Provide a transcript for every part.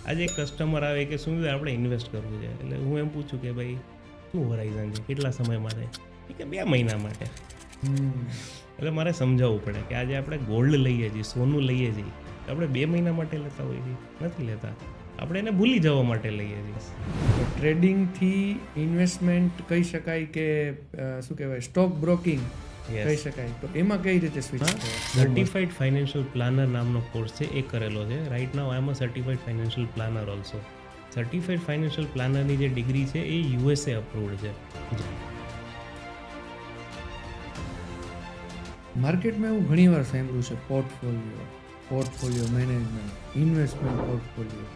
આજે એક કસ્ટમર આવે કે શું આપણે ઇન્વેસ્ટ કરવું છે, એટલે હું એમ પૂછું કે ભાઈ શું હોરાઇઝન છે, કેટલા સમય માટે? કે 2 મહિના માટે. એટલે મારે સમજાવવું પડે કે આજે આપણે ગોલ્ડ લઈએ છીએ, સોનું લઈએ છીએ, આપણે 2 મહિના માટે લેતા હોઈએ છીએ? નથી લેતા. આપણે એને ભૂલી જવા માટે લઈએ છીએ. ટ્રેડિંગથી ઇન્વેસ્ટમેન્ટ કહી શકાય કે શું કહેવાય, સ્ટોક બ્રોકિંગ કહી શકાય, તો એમાં કઈ રીતે સ્વિચ થયા? સર્ટિફાઈડ ફાઇનાન્શિયલ પ્લાનર નામનો કોર્સ છે, એ કરેલો છે. Right now I am a certified financial planner also. Certified financial પ્લાનરની જે ડિગ્રી છે એ USA અપ્રુવડ છે. માર્કેટમાં એવું ઘણીવાર સાંભળ્યું છે, portfolio management, investment portfolio.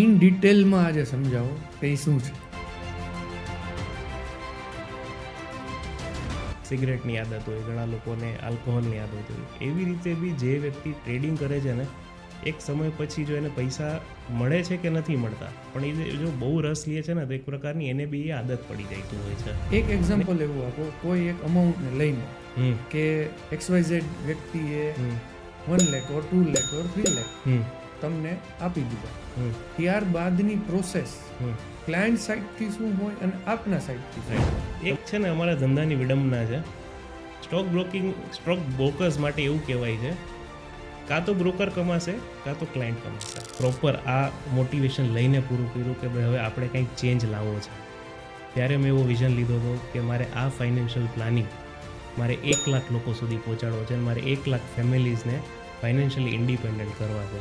In ડિટેલમાં આજે સમજાવો કે એ શું છે. સિગરેટની આદત હોય, ઘણા લોકોને આલ્કોહોલની આદત હોય, એવી રીતે બી જે વ્યક્તિ ટ્રેડિંગ કરે છે ને, એક સમય પછી જો એને પૈસા મળે છે કે નથી મળતા, પણ એ જો બહુ રસ લે છે ને તો એક પ્રકારની એને બી એ આદત પડી જતું હોય છે. એક એક્ઝામ્પલ એવું આપો, કોઈ એક અમાઉન્ટને લઈને કે XYZ વ્યક્તિએ 1 લાખ ઓર 2 લાખ ઓર 3 લાખ તમને આપી દીધા, ત્યારબાદની પ્રોસેસ ક્લાયન્ટ સાઇડથી શું હોય અને આપના સાઇડથી શું હોય? એક છે ને અમારા ધંધાની વિડંબના છે, સ્ટોક બ્રોકર્સ માટે એવું કહેવાય છે, કાં તો બ્રોકર કમાશે કાં તો ક્લાયન્ટ કમાશે. પ્રોપર આ મોટિવેશન લઈને પૂરું કર્યું કે ભાઈ હવે આપણે કંઈક ચેન્જ લાવવો છે. ત્યારે મેં એવો વિઝન લીધો હતો કે મારે આ ફાઇનાન્શિયલ પ્લાનિંગ મારે 1 લાખ લોકો સુધી પહોંચાડવો છે અને મારે 1 લાખ ફેમિલીઝને ફાઇનાન્શિયલી ઇન્ડિપેન્ડન્ટ કરવા છે.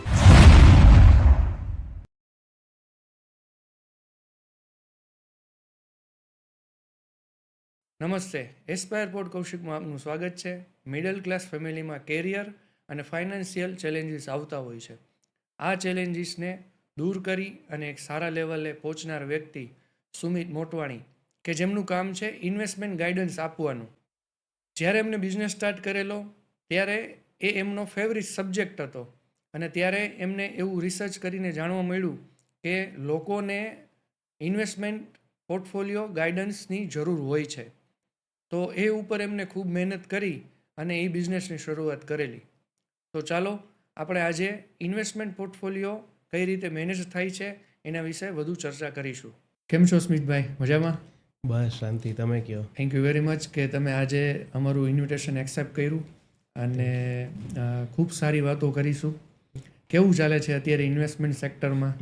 નમસ્તે, એસ્પાયર પોડ કૌશિકમાં આપનું સ્વાગત છે. મિડલ ક્લાસ ફેમિલીમાં કેરિયર અને ફાઇનાન્શિયલ ચેલેન્જીસ આવતા હોય છે. આ ચેલેન્જીસને દૂર કરી અને એક સારા લેવલે પહોંચનાર વ્યક્તિ સુમિત મોટવાણી, કે જેમનું કામ છે ઇન્વેસ્ટમેન્ટ ગાઈડન્સ આપવાનું. જ્યારે એમને બિઝનેસ સ્ટાર્ટ કરેલો ત્યારે એ એમનો ફેવરિટ સબ્જેક્ટ હતો, અને ત્યારે એમને એવું રિસર્ચ કરીને જાણવા મળ્યું કે લોકોને ઇન્વેસ્ટમેન્ટ પોર્ટફોલિયો ગાઈડન્સની જરૂર હોય છે. તો એ ઉપર એમને ખૂબ મહેનત કરી અને એ બિઝનેસની શરૂઆત કરેલી. તો ચાલો આપણે આજે ઇન્વેસ્ટમેન્ટ પોર્ટફોલિયો કઈ રીતે મેનેજ થાય છે એના વિશે વધુ ચર્ચા કરીશું. કેમ છો સ્મિતભાઈ, મજામાં? બસ શાંતિ, તમે કહો. થેન્ક યુ વેરી મચ કે તમે આજે અમારું ઇન્વિટેશન એક્સેપ્ટ કર્યું અને ખૂબ સારી વાતો કરીશું. કેવું ચાલે છે અત્યારે ઇન્વેસ્ટમેન્ટ સેક્ટરમાં?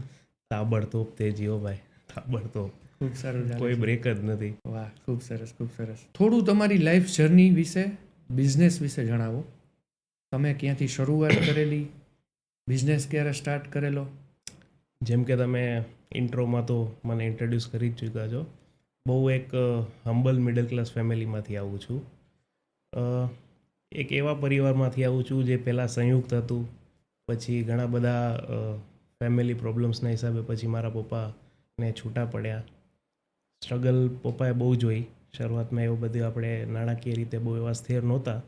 તાબડતોબ તેજી હો ભાઈ, તાબડતોબ. ખૂબ સારું, કોઈ બ્રેક જ નથી. વાહ, ખૂબ સરસ, ખૂબ સરસ. થોડું તમારી લાઈફ જર્ની વિશે, બિઝનેસ વિશે જણાવો. તમે ક્યાંથી શરૂઆત કરેલી, બિઝનેસ ક્યારે સ્ટાર્ટ કરેલો? જેમ કે તમે ઇન્ટ્રોમાં તો મને ઇન્ટ્રોડ્યુસ કરી જ ચૂક્યા છો. બહુ એક હમ્બલ મિડલ ક્લાસ ફેમિલીમાંથી આવું છું. એક એવા પરિવારમાંથી આવું છું જે પહેલાં સંયુક્ત હતું, પછી ઘણા બધા ફેમિલી પ્રોબ્લેમ્સના હિસાબે પછી મારા પપ્પાને છૂટા પડ્યા. સ્ટ્રગલ પપ્પાએ બહુ જોઈ. શરૂઆતમાં એવું બધું આપણે નાણાકીય રીતે બહુ એવા સ્થિર નહોતા,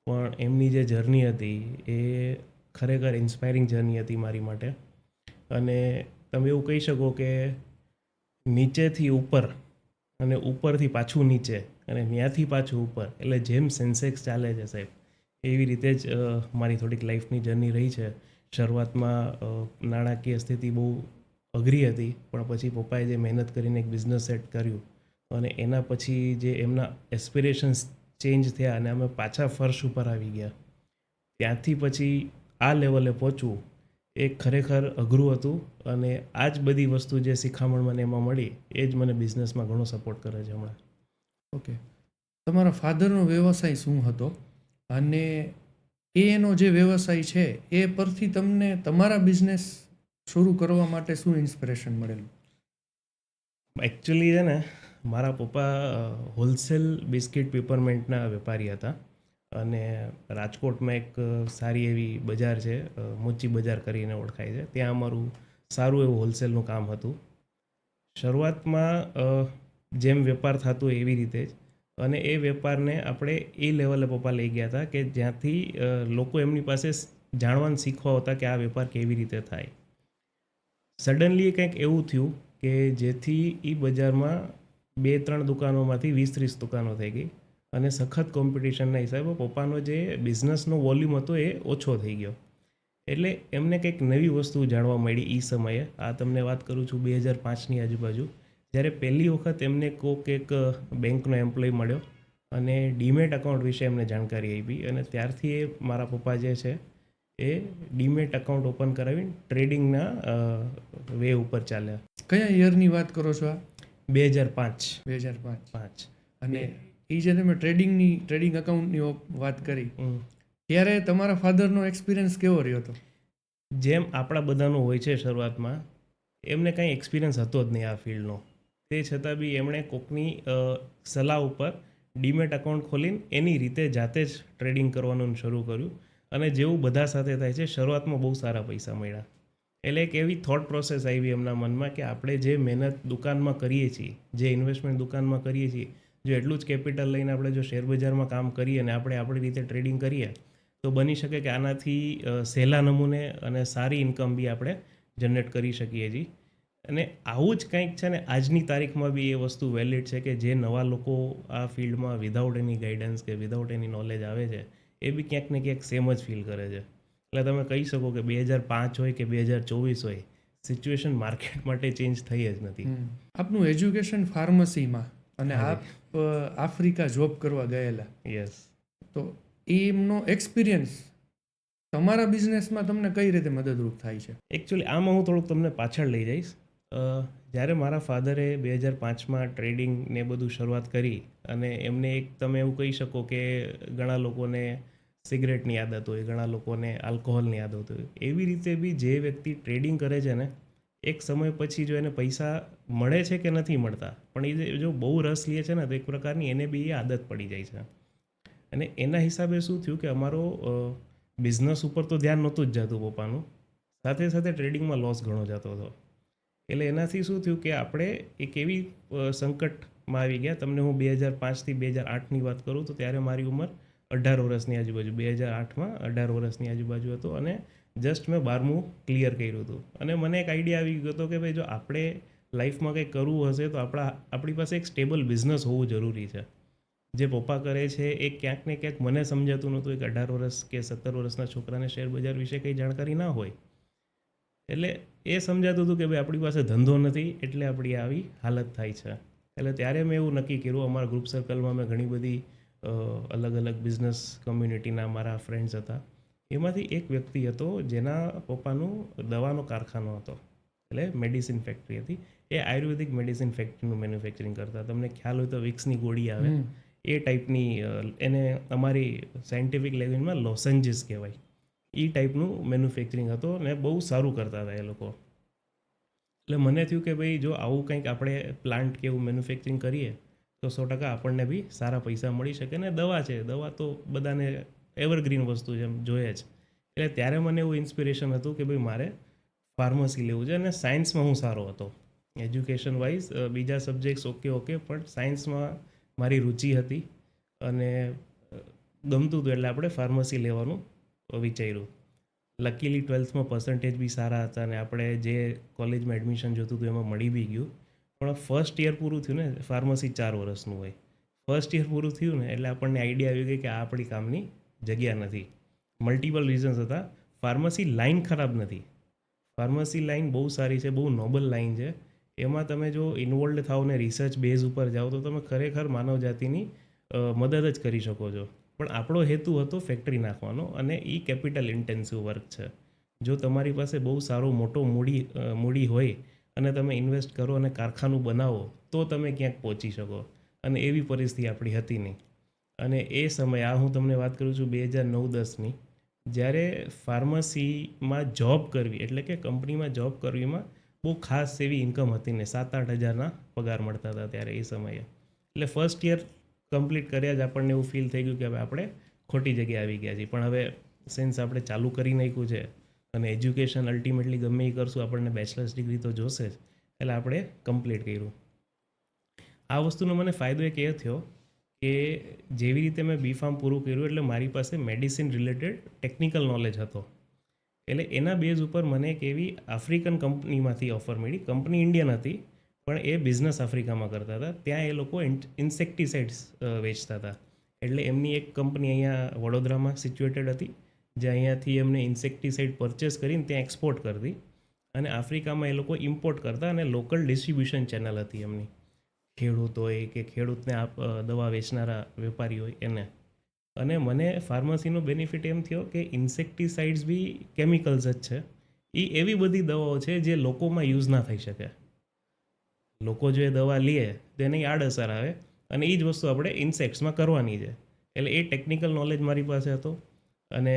પણ એમની જે જર્ની હતી એ ખરેખર ઇન્સ્પાયરિંગ જર્ની હતી મારી માટે. અને તમે એવું કહી શકો કે નીચેથી ઉપર અને ઉપરથી પાછું નીચે અને ત્યાંથી પાછું ઉપર, એટલે જેમ સેન્સેક્સ ચાલે છે સાહેબ, એવી રીતે જ મારી થોડીક લાઈફની જર્ની રહી છે. શરૂઆતમાં નાણાકીય સ્થિતિ બહુ અઘરી હતી, પણ પછી પપ્પાએ જે મહેનત કરીને એક બિઝનેસ સેટ કર્યું અને એના પછી જે એમના એસ્પિરેશન્સ ચેન્જ થયા અને અમે પાછા ફર્શ ઉપર આવી ગયા. ત્યાંથી પછી આ લેવલે પહોંચવું એ ખરેખર અઘરું હતું, અને આ જ બધી વસ્તુ જે શિખામણ મને એમાં મળી એ જ મને બિઝનેસમાં ઘણો સપોર્ટ કરે છે હમણાં. ઓકે, તમારા ફાધરનો વ્યવસાય શું હતો અને એનો જે વ્યવસાય છે એ પરથી તમને તમારા બિઝનેસ શરૂ કરવા માટે શું ઇન્સ્પિરેશન મળેલું? એકચ્યુઅલી છે ને, મારા પપ્પા હોલસેલ બિસ્કિટ પેપરમેન્ટના વેપારી હતા, અને રાજકોટમાં એક સારી એવી બજાર છે, મોચી બજાર કરીને ઓળખાય છે, ત્યાં અમારું સારું એવું હોલસેલનું કામ હતું. શરૂઆતમાં જેમ વેપાર થતો એવી રીતે જ, અને એ વેપારને આપણે એ લેવલે પપ્પા લઈ ગયા હતા કે જ્યાંથી લોકો એમની પાસે જાણવાનું શીખવા હતા કે આ વેપાર કેવી રીતે થાય. સડનલી કંઈક એવું થયું કે જેથી એ બજારમાં 2-3 દુકાનોમાંથી 20-30 દુકાનો થઈ ગઈ, અને સખત કોમ્પિટિશનના હિસાબે પપ્પાનો જે બિઝનેસનો વોલ્યુમ હતો એ ઓછો થઈ ગયો. એટલે એમને કંઈક નવી વસ્તુ જાણવા મળી એ સમયે. આ તમને વાત કરું છું 2005ની આજુબાજુ, જ્યારે પહેલી વખત એમને કોઈક એક બેંકનો એમ્પ્લોય મળ્યો અને ડીમેટ અકાઉન્ટ વિશે એમને જાણકારી આપી, અને ત્યારથી એ મારા પપ્પા જે છે એ ડીમેટ અકાઉન્ટ ઓપન કરાવીને ટ્રેડિંગના વે ઉપર ચાલ્યા. કયા યરની વાત કરો છો આ? 2005. 2005. અને એ જે તમે ટ્રેડિંગ અકાઉન્ટની વાત કરી, ત્યારે તમારા ફાધરનો એક્સપિરિયન્સ કેવો રહ્યો હતો? જેમ આપણા બધાનો હોય છે શરૂઆતમાં, એમને કાંઈ એક્સપિરિયન્સ હતો જ નહીં આ ફિલ્ડનો. તે છતાં બી એમણે કોકની સલાહ ઉપર ડીમેટ અકાઉન્ટ ખોલીને એની રીતે જાતે જ ટ્રેડિંગ કરવાનું શરૂ કર્યું. અને જેવું બધા સાથે થાય છે, શરૂઆતમાં બહુ સારા પૈસા મળ્યા. એટલે એક એવી થોટ પ્રોસેસ આવી એમના મનમાં કે આપણે જે મહેનત દુકાનમાં કરીએ છીએ, જે ઇન્વેસ્ટમેન્ટ દુકાનમાં કરીએ છીએ, જો એટલું જ કેપિટલ લઈને આપણે જો શેરબજારમાં કામ કરીએ અને આપણે આપણી રીતે ટ્રેડિંગ કરીએ, તો બની શકે કે આનાથી સહેલા નમૂને અને સારી ઇન્કમ બી આપણે જનરેટ કરી શકીએ છીએ. અને આવું જ કંઈક છે ને આજની તારીખમાં બી એ વસ્તુ વેલિડ છે કે જે નવા લોકો આ ફિલ્ડમાં વિધાઉટ એની ગાઈડન્સ કે વિધાઉટ એની નોલેજ આવે છે, એ બી ક્યાંક ને ક્યાંક સેમ જ ફીલ કરે છે. એટલે તમે કહી શકો કે 2005 હોય કે 2024 હોય, સિચ્યુએશન માર્કેટ માટે ચેન્જ થઈ જ નથી. આપનું એજ્યુકેશન ફાર્મસીમાં, અને આપ આફ્રિકા જોબ કરવા ગયેલા, યસ. તો એમનો એક્સપિરિયન્સ તમારા બિઝનેસમાં તમને કઈ રીતે મદદરૂપ થાય છે? એકચ્યુઅલી આમાં હું થોડુંક તમને પાછળ લઈ જઈશ. જ્યારે મારા ફાધરે 2005માં ટ્રેડિંગ ને બધું શરૂઆત કરી, અને એમને એક તમે એવું કહી શકો કે ઘણા લોકોને સિગરેટની આદત હોય, ઘણા લોકોને આલ્કોહોલની આદત હોય, એવી રીતે બી જે વ્યક્તિ ટ્રેડિંગ કરે છે ને, એક સમય પછી જો એને પૈસા મળે છે કે નથી મળતા, પણ એ જો બહુ રસ લે છે ને, તો એક પ્રકારની એને બી એ આદત પડી જાય છે. અને એના હિસાબે શું થયું કે અમારો બિઝનેસ ઉપર તો ધ્યાન નહોતું જ જતું પપ્પાનું, સાથે સાથે ટ્રેડિંગમાં લોસ ઘણો જતો હતો. એટલે એનાથી શું થયું કે આપણે એક એવી સંકટમાં આવી ગયા. તમને હું 2005થી 2008ની વાત કરું તો ત્યારે મારી ઉંમર 18 વર્ષની આજુબાજુ, 2008માં 18 વર્ષની આજુબાજુ હતો, અને જસ્ટ મેં 12મું ક્લિયર કર્યું હતું. અને મને એક આઈડિયા આવી ગયો હતો કે ભાઈ જો આપણે લાઈફમાં કંઈક કરવું હશે તો આપણી પાસે એક સ્ટેબલ બિઝનેસ હોવું જરૂરી છે. જે પપ્પા કરે છે એ ક્યાંક ને ક્યાંક મને સમજાતું નહોતું. એક 18 વર્ષ કે 17 વર્ષના છોકરાને શેરબજાર વિશે કંઈ જાણકારી ના હોય. એટલે એ સમજાતું હતું કે ભાઈ આપણી પાસે ધંધો નથી, એટલે આપણી આવી હાલત થાય છે. એટલે ત્યારે મેં એવું નક્કી કર્યું. અમારા ગ્રુપ સર્કલમાં મેં ઘણી બધી અલગ અલગ બિઝનેસ કમ્યુનિટીના મારા ફ્રેન્ડ્સ હતા. એમાંથી એક વ્યક્તિ હતો જેના પપ્પાનું દવાનો કારખાનો હતો, એટલે મેડિસિન ફેક્ટરી હતી. એ આયુર્વેદિક મેડિસિન ફેક્ટરીનું મેન્યુફેક્ચરિંગ કરતા. તમને ખ્યાલ હોય તો વિક્સની ગોળી આવે, એ ટાઈપની, એને અમારી સાયન્ટિફિક લેંગ્વેજમાં લોસેન્જીસ કહેવાય, એ ટાઈપનું મેન્યુફેક્ચરિંગ હતો, ને બહુ સારું કરતા હતા એ લોકો. એટલે મને થયું કે ભાઈ જો આવું કંઈક આપણે પ્લાન્ટ કે એવું મેન્યુફેક્ચરિંગ કરીએ તો 100% આપણને બી સારા પૈસા મળી શકે. ને દવા છે, દવા તો બધાને એવરગ્રીન વસ્તુ છે, એમ જોઈએ જ. એટલે ત્યારે મને એવું ઇન્સ્પિરેશન હતું કે ભાઈ મારે ફાર્મસી લેવું છે. અને સાયન્સમાં હું સારો હતો, એજ્યુકેશન વાઇઝ બીજા સબ્જેક્ટ્સ ઓકે, પણ સાયન્સમાં મારી રુચિ હતી અને ગમતું હતું, એટલે આપણે ફાર્મસી લેવાનું વિચાર્યું. લકીલી 12થમાં પર્સન્ટેજ બી સારા હતા, અને આપણે જે કોલેજમાં એડમિશન જોતું હતું એમાં મળી બી ગયું. પણ ફર્સ્ટ યર પૂરું થયું ને, ફાર્મસી 4 વર્ષનું હોય. ફર્સ્ટ યર પૂરું થયું ને એટલે આપણને આઈડિયા આવી ગઈ કે આ આપણી કામની જગ્યા નથી. મલ્ટિપલ રીઝન્સ હતા. ફાર્મસી લાઈન ખરાબ નથી, ફાર્મસી લાઈન બહુ સારી છે, બહુ નોબલ લાઈન છે. એમાં તમે જો ઇન્વોલ્વ થાવ ને રિસર્ચ બેઝ ઉપર જાઓ તો તમે ખરેખર માનવ જાતિની મદદ જ કરી શકો છો. પણ આપણો હેતુ હતો ફેક્ટરી નાખવાનો, અને એ કેપિટલ ઇન્ટેન્સિવ વર્ક છે. જો તમારી પાસે બહુ સારો મોટો મૂડી હોય અને તમે ઇન્વેસ્ટ કરો અને કારખાનું બનાવો તો તમે ક્યાંક પહોંચી શકો. અને એવી પરિસ્થિતિ આપણી હતી નહીં. અને એ સમયે, આ હું તમને વાત કરું છું 2009-10ની, જ્યારે ફાર્મસીમાં જોબ કરવી એટલે કે કંપનીમાં જોબ કરવીમાં બહુ ખાસ એવી ઇન્કમ હતી ને, 7-8 હજારના પગાર મળતા હતા ત્યારે એ સમયે. એટલે ફર્સ્ટ યર કમ્પ્લીટ કર્યા જ આપણને એવું ફીલ થઈ ગયું કે હવે આપણે ખોટી જગ્યાએ આવી ગયા છીએ. પણ હવે સિન્સ આપણે ચાલુ કરી નાખ્યું છે અને એજ્યુકેશન અલ્ટિમેટલી ગમે એ કરશું, આપણને બેચલર્સ ડિગ્રી તો જોશે જ, એટલે આપણે કમ્પ્લીટ કર્યું. આ વસ્તુનો મને ફાયદો એક એ થયો કે જેવી રીતે મેં B.Pharm પૂરું કર્યું એટલે મારી પાસે મેડિસિન રિલેટેડ ટેકનિકલ નોલેજ હતો. એટલે એના બેઝ ઉપર મને એક એવી આફ્રિકન કંપનીમાંથી ઓફર મળી. કંપની ઇન્ડિયન હતી, પણ એ બિઝનેસ આફ્રિકામાં કરતા હતા. ત્યાં એ લોકો ઇન્સેક્ટિસાઇડ્સ વેચતા હતા. એટલે એમની એક કંપની અહીંયા વડોદરામાં સિચ્યુએટેડ હતી, જે અહીંયાથી એમને ઇન્સેક્ટિસાઇડ પરચેસ કરીને ત્યાં એક્સપોર્ટ કરતી અને આફ્રિકામાં એ લોકો ઇમ્પોર્ટ કરતા અને લોકલ ડિસ્ટ્રીબ્યુશન ચેનલ હતી એમની. ખેડૂત હોય કે ખેડૂતને દવા વેચનારા વેપારી હોય એને. અને મને ફાર્મસીનો બેનિફિટ એમ થયો કે ઇન્સેક્ટિસાઇડ્સ બી કેમિકલ્સ જ છે. એ એવી બધી દવાઓ છે જે લોકોમાં યુઝ ના થઈ શકે. લોકો જો એ દવા લે તો એની આડઅસર આવે અને એ જ વસ્તુ આપણે ઇન્સેક્ટ્સમાં કરવાની છે. એટલે એ ટેકનિકલ નોલેજ મારી પાસે હતો. અને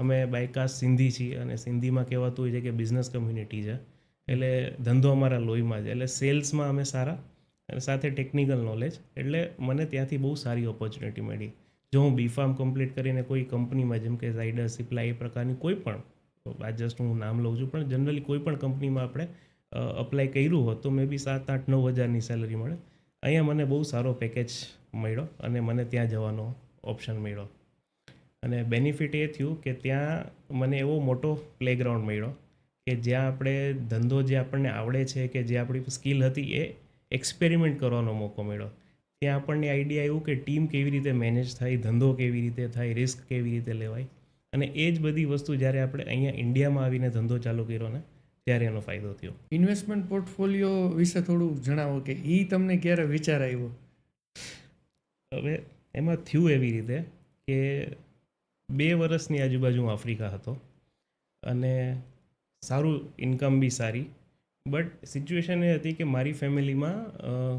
અમે બાયકાસ સિંધી છીએ અને સિંધીમાં કહેવાતું હોય છે કે બિઝનેસ કમ્યુનિટી છે. એટલે ધંધો અમારા લોહીમાં છે. એટલે સેલ્સમાં અમે સારા અને સાથે ટેકનિકલ નોલેજ. એટલે મને ત્યાંથી બહુ સારી ઓપોર્ચ્યુનિટી મળી. જો હું બીફાર્મ કમ્પ્લીટ કરીને કોઈ કંપનીમાં જેમ કે ઝાયડસ સિપ્લાય એ પ્રકારની કોઈ પણ, આ જસ્ટ હું નામ લઉં છું, પણ જનરલી કોઈ પણ કંપનીમાં આપણે અપ્લાય કર્યું હોત તો મે બી 7-8-9 હજારની સેલરી મળે. અહીંયા મને બહુ સારો પેકેજ મળ્યો અને મને ત્યાં જવાનો ઓપ્શન મળ્યો. અને બેનિફિટ એ થયું કે ત્યાં મને એવો મોટો પ્લેગ્રાઉન્ડ મળ્યો કે જ્યાં આપણે ધંધો જે આપણને આવડે છે કે જે આપણી સ્કિલ હતી એ એક્સપેરિમેન્ટ કરવાનો મોકો મળ્યો. ત્યાં આપણને આઈડિયા આવ્યું કે ટીમ કેવી રીતે મેનેજ થાય, ધંધો કેવી રીતે થાય, રિસ્ક કેવી રીતે લેવાય. અને એ જ બધી વસ્તુ જ્યારે આપણે અહીંયા ઇન્ડિયામાં આવીને ધંધો ચાલુ કર્યો ને ત્યારે એનો ફાયદો થયો. ઇન્વેસ્ટમેન્ટ પોર્ટફોલિયો વિશે થોડું જણાવો કે એ તમને ક્યારે વિચાર આવ્યો? હવે એમાં થયું એવી રીતે કે 2 વર્ષની આજુબાજુ હું આફ્રિકા હતો અને સારું ઇન્કમ બી સારી. બટ સિચ્યુએશન એ હતી કે મારી ફેમિલીમાં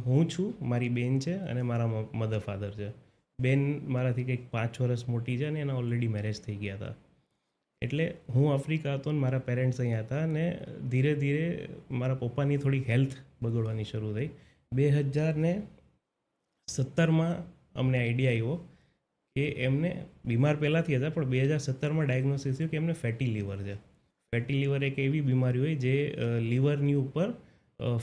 હું છું, મારી બેન છે અને મારા મધર ફાધર છે. બેન મારાથી કંઈક 5 વર્ષ મોટી છે અને એના ઓલરેડી મેરેજ થઈ ગયા હતા. એટલે હું આફ્રિકા હતો ને મારા પેરેન્ટ્સ અહીંયા હતા અને ધીરે ધીરે મારા પપ્પાની થોડીક હેલ્થ બગડવાની શરૂ થઈ. 2017માં અમને આઈડિયા આવ્યો કે એમને બીમાર પહેલાંથી હતા પણ 2017માં ડાયગ્નોસિસ થયું કે એમને ફેટી લીવર છે. ફેટી લીવર એક એવી બીમારી હોય જે લીવરની ઉપર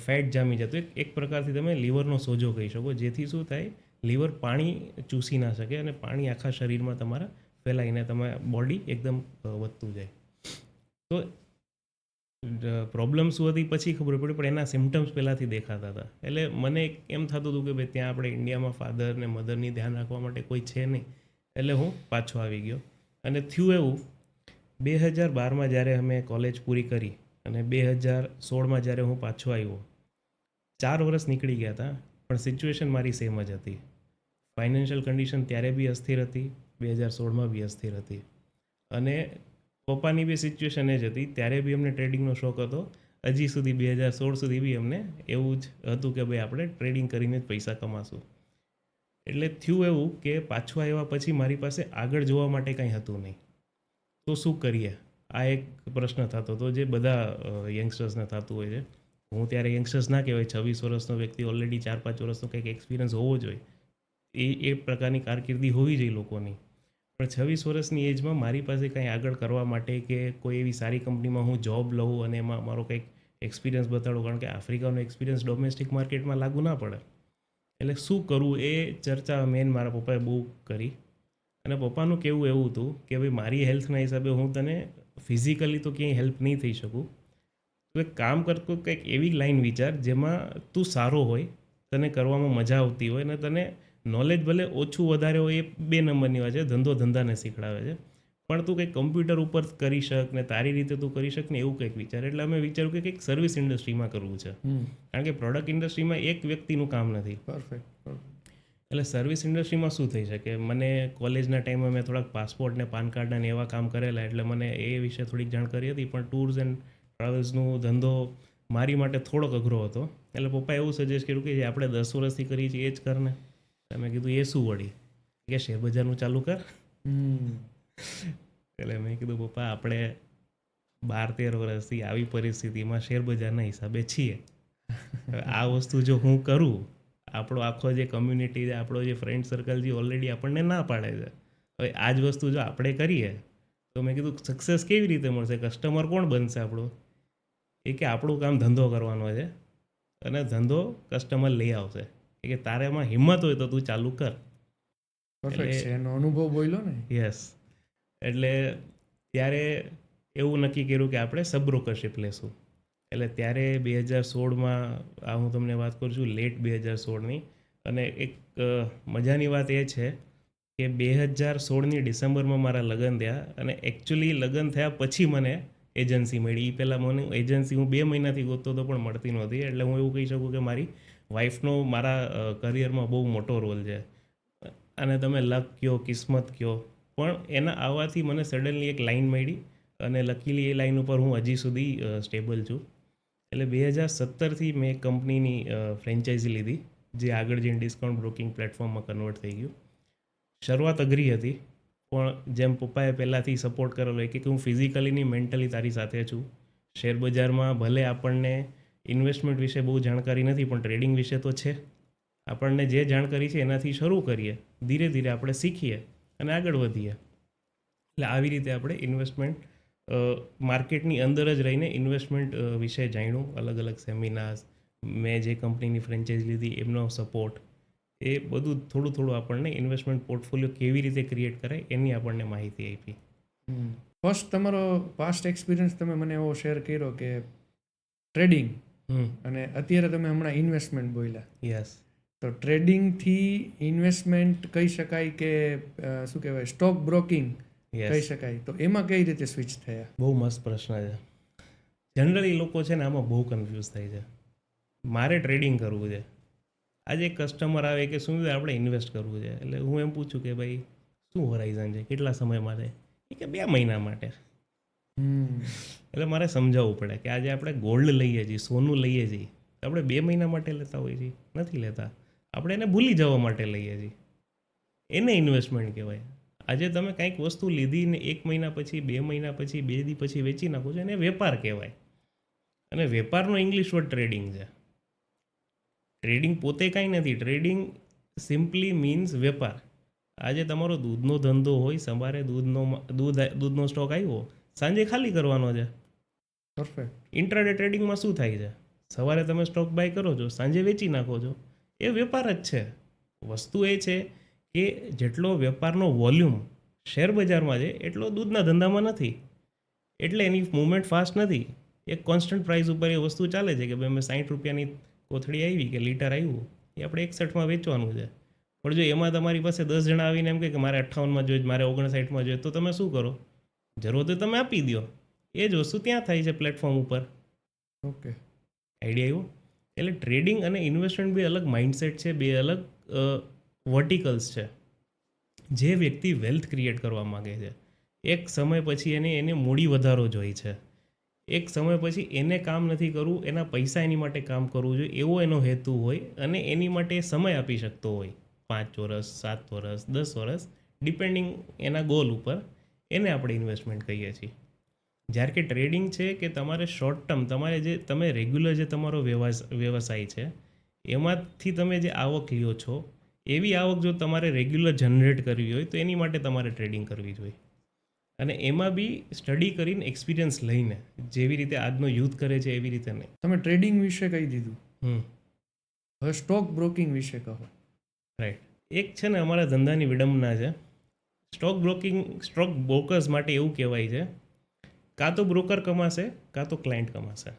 ફેટ જામી જતું. એક પ્રકારથી તમે લીવરનો સોજો કહી શકો. જેથી શું થાય, લીવર પાણી ચૂસી ના શકે અને પાણી આખા શરીરમાં તમારા ફેલાઈને તમારા બોડી એકદમ વધતું જાય. તો પ્રોબ્લેમ શું હતી પછી ખબર પડી, પણ એના સિમ્ટમ્સ પહેલાંથી દેખાતા હતા. એટલે મને એમ થતું હતું કે ભાઈ ત્યાં આપણે ઇન્ડિયામાં ફાધર ને મધરની ધ્યાન રાખવા માટે કોઈ છે નહીં. એટલે હું પાછો આવી ગયો. અને થયું એવું, 2012માં જ્યારે અમે કોલેજ પૂરી કરી અને 2016માં જ્યારે હું પાછો આવ્યો, 4 વર્ષ નીકળી ગયા હતા પણ સિચ્યુએશન મારી સેમ જ હતી. ફાઇનાન્શિયલ કન્ડિશન ત્યારે બી અસ્થિર હતી, 2016માં બી અસ્થિર હતી. અને પપ્પાની બી સિચ્યુએશન એ જ હતી. ત્યારે બી અમને ટ્રેડિંગનો શોખ હતો. હજી સુધી 2016 સુધી બી અમને એવું જ હતું કે ભાઈ આપણે ટ્રેડિંગ કરીને જ પૈસા કમાશું. એટલે થયું એવું કે પાછું આવ્યા પછી મારી પાસે આગળ જોવા માટે કંઈ હતું નહીં. તો શું કરીએ, આ એક પ્રશ્ન થતો હતો જે બધા યંગસ્ટર્સને થતું હોય છે. હું ત્યારે યંગસ્ટર્સ ના કહેવાય, 26 વર્ષનો વ્યક્તિ ઓલરેડી 4-5 વર્ષનો કંઈક એક્સપિરિયન્સ હોવો જોઈએ. એ પ્રકારની કારકિર્દી હોવી જોઈએ લોકોની. પણ 26 વર્ષની એજમાં મારી પાસે કંઈ આગળ કરવા માટે કે કોઈ એવી સારી કંપનીમાં હું જોબ લઉં અને એમાં મારો કંઈક એક્સપિરિયન્સ બતાડું, કારણ કે આફ્રિકાનો એક્સપિરિયન્સ ડોમેસ્ટિક માર્કેટમાં લાગુ ના પડે. એટલે શું કરવું એ ચર્ચા મેન મારા પપ્પાએ બહુ કરી. અને પપ્પાનું કહેવું એવું હતું કે ભાઈ મારી હેલ્થના હિસાબે હું તને ફિઝિકલી તો ક્યાંય હેલ્પ નહીં થઈ શકું. તું એક કામ કરતો કંઈક એવી લાઈન વિચાર જેમાં તું સારો હોય, તને કરવામાં મજા આવતી હોય ને તને નોલેજ ભલે ઓછું વધારે હોય એ 2 નંબરની વાત છે, ધંધો ધંધાને શીખડાવે છે. પણ તું કંઈક કમ્પ્યુટર ઉપર કરી શક ને તારી રીતે તું કરી શક ને એવું કંઈક વિચાર. એટલે અમે વિચાર્યું કે કંઈક સર્વિસ ઇન્ડસ્ટ્રીમાં કરવું છે. કારણ કે પ્રોડક્ટ ઇન્ડસ્ટ્રીમાં એક વ્યક્તિનું કામ નથી. પરફેક્ટ. એટલે સર્વિસ ઇન્ડસ્ટ્રીમાં શું થઈ શકે, મને કોલેજના ટાઈમે મેં થોડાક પાસપોર્ટ ને પાન કાર્ડના ને એવા કામ કરેલા, એટલે મને એ વિશે થોડીક જાણકારી હતી. પણ ટૂર્સ એન્ડ ટ્રાવેલ્સનો ધંધો મારી માટે થોડોક અઘરો હતો. એટલે પપ્પાએ એવું સજેસ્ટ કર્યું કે જે આપણે 10 વર્ષથી કરીએ છીએ એ જ કરને. મેં કીધું એ શું વળી, કે શેરબજારનું ચાલુ કર. એટલે મેં કીધું પપ્પા આપણે 12-13 વર્ષથી આવી પરિસ્થિતિમાં શેરબજારના હિસાબે છીએ. આ વસ્તુ જો હું કરું, આપણો આખો જે કમ્યુનિટી છે, આપણો જે ફ્રેન્ડ સર્કલ જે ઓલરેડી આપણને ના પાડે છે, હવે આ જ વસ્તુ જો આપણે કરીએ તો મેં કીધું સક્સેસ કેવી રીતે મળશે, કસ્ટમર કોણ બનશે આપણું? એ કે આપણું કામ ધંધો કરવાનો છે અને ધંધો કસ્ટમર લઈ આવશે. એ કે તારે એમાં હિંમત હોય તો તું ચાલુ કર. પરફેક્ટ છે, એનો અનુભવ બોલ્યો ને. યસ. એટલે ત્યારે એવું નક્કી કર્યું કે આપણે સબબ્રોકરશિપ લેશું. એટલે ત્યારે 2016માં આ હું તમને વાત કરું છું, લેટ 2016ની. અને એક મજાની વાત એ છે કે 2016ની ડિસેમ્બરમાં મારા લગ્ન થયા અને એકચ્યુઅલી લગ્ન થયા પછી મને એજન્સી મળી. એ પહેલાં મને એજન્સી હું 2 મહિનાથી ગોતતો હતો પણ મળતી નહોતી. એટલે હું એવું કહી શકું કે મારી વાઈફનો મારા કરિયરમાં બહુ મોટો રોલ છે. અને તમે લક કયો, કિસ્મત કયો, પણ એના આવવાથી મને સડનલી એક લાઈન મળી અને લકીલી એ લાઈન ઉપર હું હજી સુધી સ્ટેબલ છું. એટલે 2017થી મેં એક કંપનીની ફ્રેન્ચાઇઝી લીધી, જે આગળ જઈને ડિસ્કાઉન્ટ બ્રોકિંગ પ્લેટફોર્મમાં કન્વર્ટ થઈ ગયું. શરૂઆત અઘરી હતી, પણ જેમ પપ્પાએ પહેલાંથી સપોર્ટ કરેલો હોય કે હું ફિઝિકલી નહીં મેન્ટલી તારી સાથે છું. શેર બજારમાં ભલે આપણને ઇન્વેસ્ટમેન્ટ વિશે બહુ જાણકારી નથી, પણ ટ્રેડિંગ વિશે તો છે. આપણને જે જાણકારી છે એનાથી શરૂ કરીએ, ધીરે ધીરે આપણે શીખીએ અને આગળ વધીએ. એટલે આવી રીતે આપણે ઇન્વેસ્ટમેન્ટ માર્કેટની અંદર જ રહીને ઇન્વેસ્ટમેન્ટ વિશે જાણ્યું. અલગ અલગ સેમિનાર્સ, મેં જે કંપનીની ફ્રેન્ચાઇઝ લીધી એમનો સપોર્ટ, એ બધું થોડું થોડું આપણને ઇન્વેસ્ટમેન્ટ પોર્ટફોલિયો કેવી રીતે ક્રિએટ કરાય એની આપણને માહિતી આપી. ફર્સ્ટ તમારો પાસ્ટ એક્સપિરિયન્સ તમે મને એવો શેર કર્યો કે ટ્રેડિંગ, અને અત્યારે તમે હમણાં ઇન્વેસ્ટમેન્ટ બોલ્યા. યસ. તો ટ્રેડિંગથી ઇન્વેસ્ટમેન્ટ કહી શકાય કે શું કહેવાય, સ્ટોક બ્રોકિંગ કહી શકાય, તો એમાં કઈ રીતે સ્વિચ થયા? બહુ મસ્ત પ્રશ્ન છે. જનરલી લોકો છે ને આમાં બહુ કન્ફ્યુઝ થાય છે. મારે ટ્રેડિંગ કરવું છે, આજે એક કસ્ટમર આવે કે શું આપણે ઇન્વેસ્ટ કરવું છે, એટલે હું એમ પૂછું કે ભાઈ શું હોરાઇઝન છે, કેટલા સમય માટે? એ કે 2 મહિના માટે. એટલે મારે સમજાવવું પડે કે આજે આપણે ગોલ્ડ લઈએ છીએ, સોનું લઈએ છીએ, તો આપણે 2 મહિના માટે લેતા હોઈએ છીએ? નથી લેતા. આપણે એને ભૂલી જવા માટે લઈએ છીએ. એને ઇન્વેસ્ટમેન્ટ કહેવાય. આજે તમે કંઈક વસ્તુ લીધી ને 1 મહિના પછી, 2 મહિના પછી, 2 દી પછી વેચી નાખો છો, એને વેપાર કહેવાય. અને વેપારનો ઇંગ્લિશ વર્ડ ટ્રેડિંગ છે. ટ્રેડિંગ પોતે કાંઈ નથી. ટ્રેડિંગ સિમ્પલી મીન્સ વેપાર. આજે તમારો દૂધનો ધંધો હોય, સવારે દૂધનો સ્ટોક આવ્યો, સાંજે ખાલી કરવાનો છે. પરફેક્ટ. ઇન્ટ્રાડે ટ્રેડિંગમાં શું થાય છે? સવારે તમે સ્ટોક બાય કરો છો, સાંજે વેચી નાખો છો. એ વેપાર જ છે. વસ્તુ એ છે કે જેટલો વેપારનો વોલ્યુમ શેર બજારમાં છે એટલો દૂધના ધંધામાં નથી. એટલે એની મૂવમેન્ટ ફાસ્ટ નથી. એક કોન્સ્ટન્ટ પ્રાઇસ ઉપર એ વસ્તુ ચાલે છે કે ભાઈ મેં 60 રૂપિયાની કોથળી આવી કે લીટર આવ્યું, એ આપણે 61માં વેચવાનું છે. પણ જો એમાં તમારી પાસે 10 જણા આવીને એમ કહે કે મારે 58માં જોઈએ, મારે 59માં જોઈએ, તો તમે શું કરો? જરૂર તો તમે આપી દો. એ જ વસ્તુ ત્યાં થાય છે પ્લેટફોર્મ ઉપર. ઓકે, આઈડિયા આવ્યો? એટલે ટ્રેડિંગ અને ઇન્વેસ્ટમેન્ટ બે અલગ માઇન્ડસેટ છે, બે અલગ વર્ટિકલ્સ છે. જે વ્યક્તિ વેલ્થ ક્રિએટ કરવા માગે છે, એક સમય પછી એને મૂડી વધારો જોઈએ છે. એક સમય પછી એને કામ નથી કરવું, એના પૈસા એની માટે કામ કરવું જોઈએ, એવો એનો હેતુ હોય અને એની માટે સમય આપી શકતો હોય, 5 વર્ષ, 7 વર્ષ, 10 વર્ષ, ડિપેન્ડિંગ એના ગોલ ઉપર, એને આપણે ઇન્વેસ્ટમેન્ટ કહીએ છીએ. જ્યારે કે ટ્રેડિંગ છે કે તમારે શોર્ટ ટર્મ, તમારે જે તમે રેગ્યુલર જે તમારો વ્યવસાય છે એમાંથી તમે જે આવક લ્યો છો, એવી આવક જો તમારે રેગ્યુલર જનરેટ કરવી હોય તો એની માટે તમારે ટ્રેડિંગ કરવી જોઈએ. અને એમાં બી સ્ટડી કરીને, એક્સપિરિયન્સ લઈને, જેવી રીતે આજનો યુથ કરે છે એવી રીતે નહીં. તમે ટ્રેડિંગ વિશે કહી દીધું, હવે સ્ટોક બ્રોકિંગ વિશે કહો. રાઈટ. એક છે ને અમારા ધંધાની વિડંબના છે. સ્ટોક બ્રોકર્સ માટે એવું કહેવાય છે, કાં તો બ્રોકર કમાશે, કાં તો ક્લાયન્ટ કમાશે.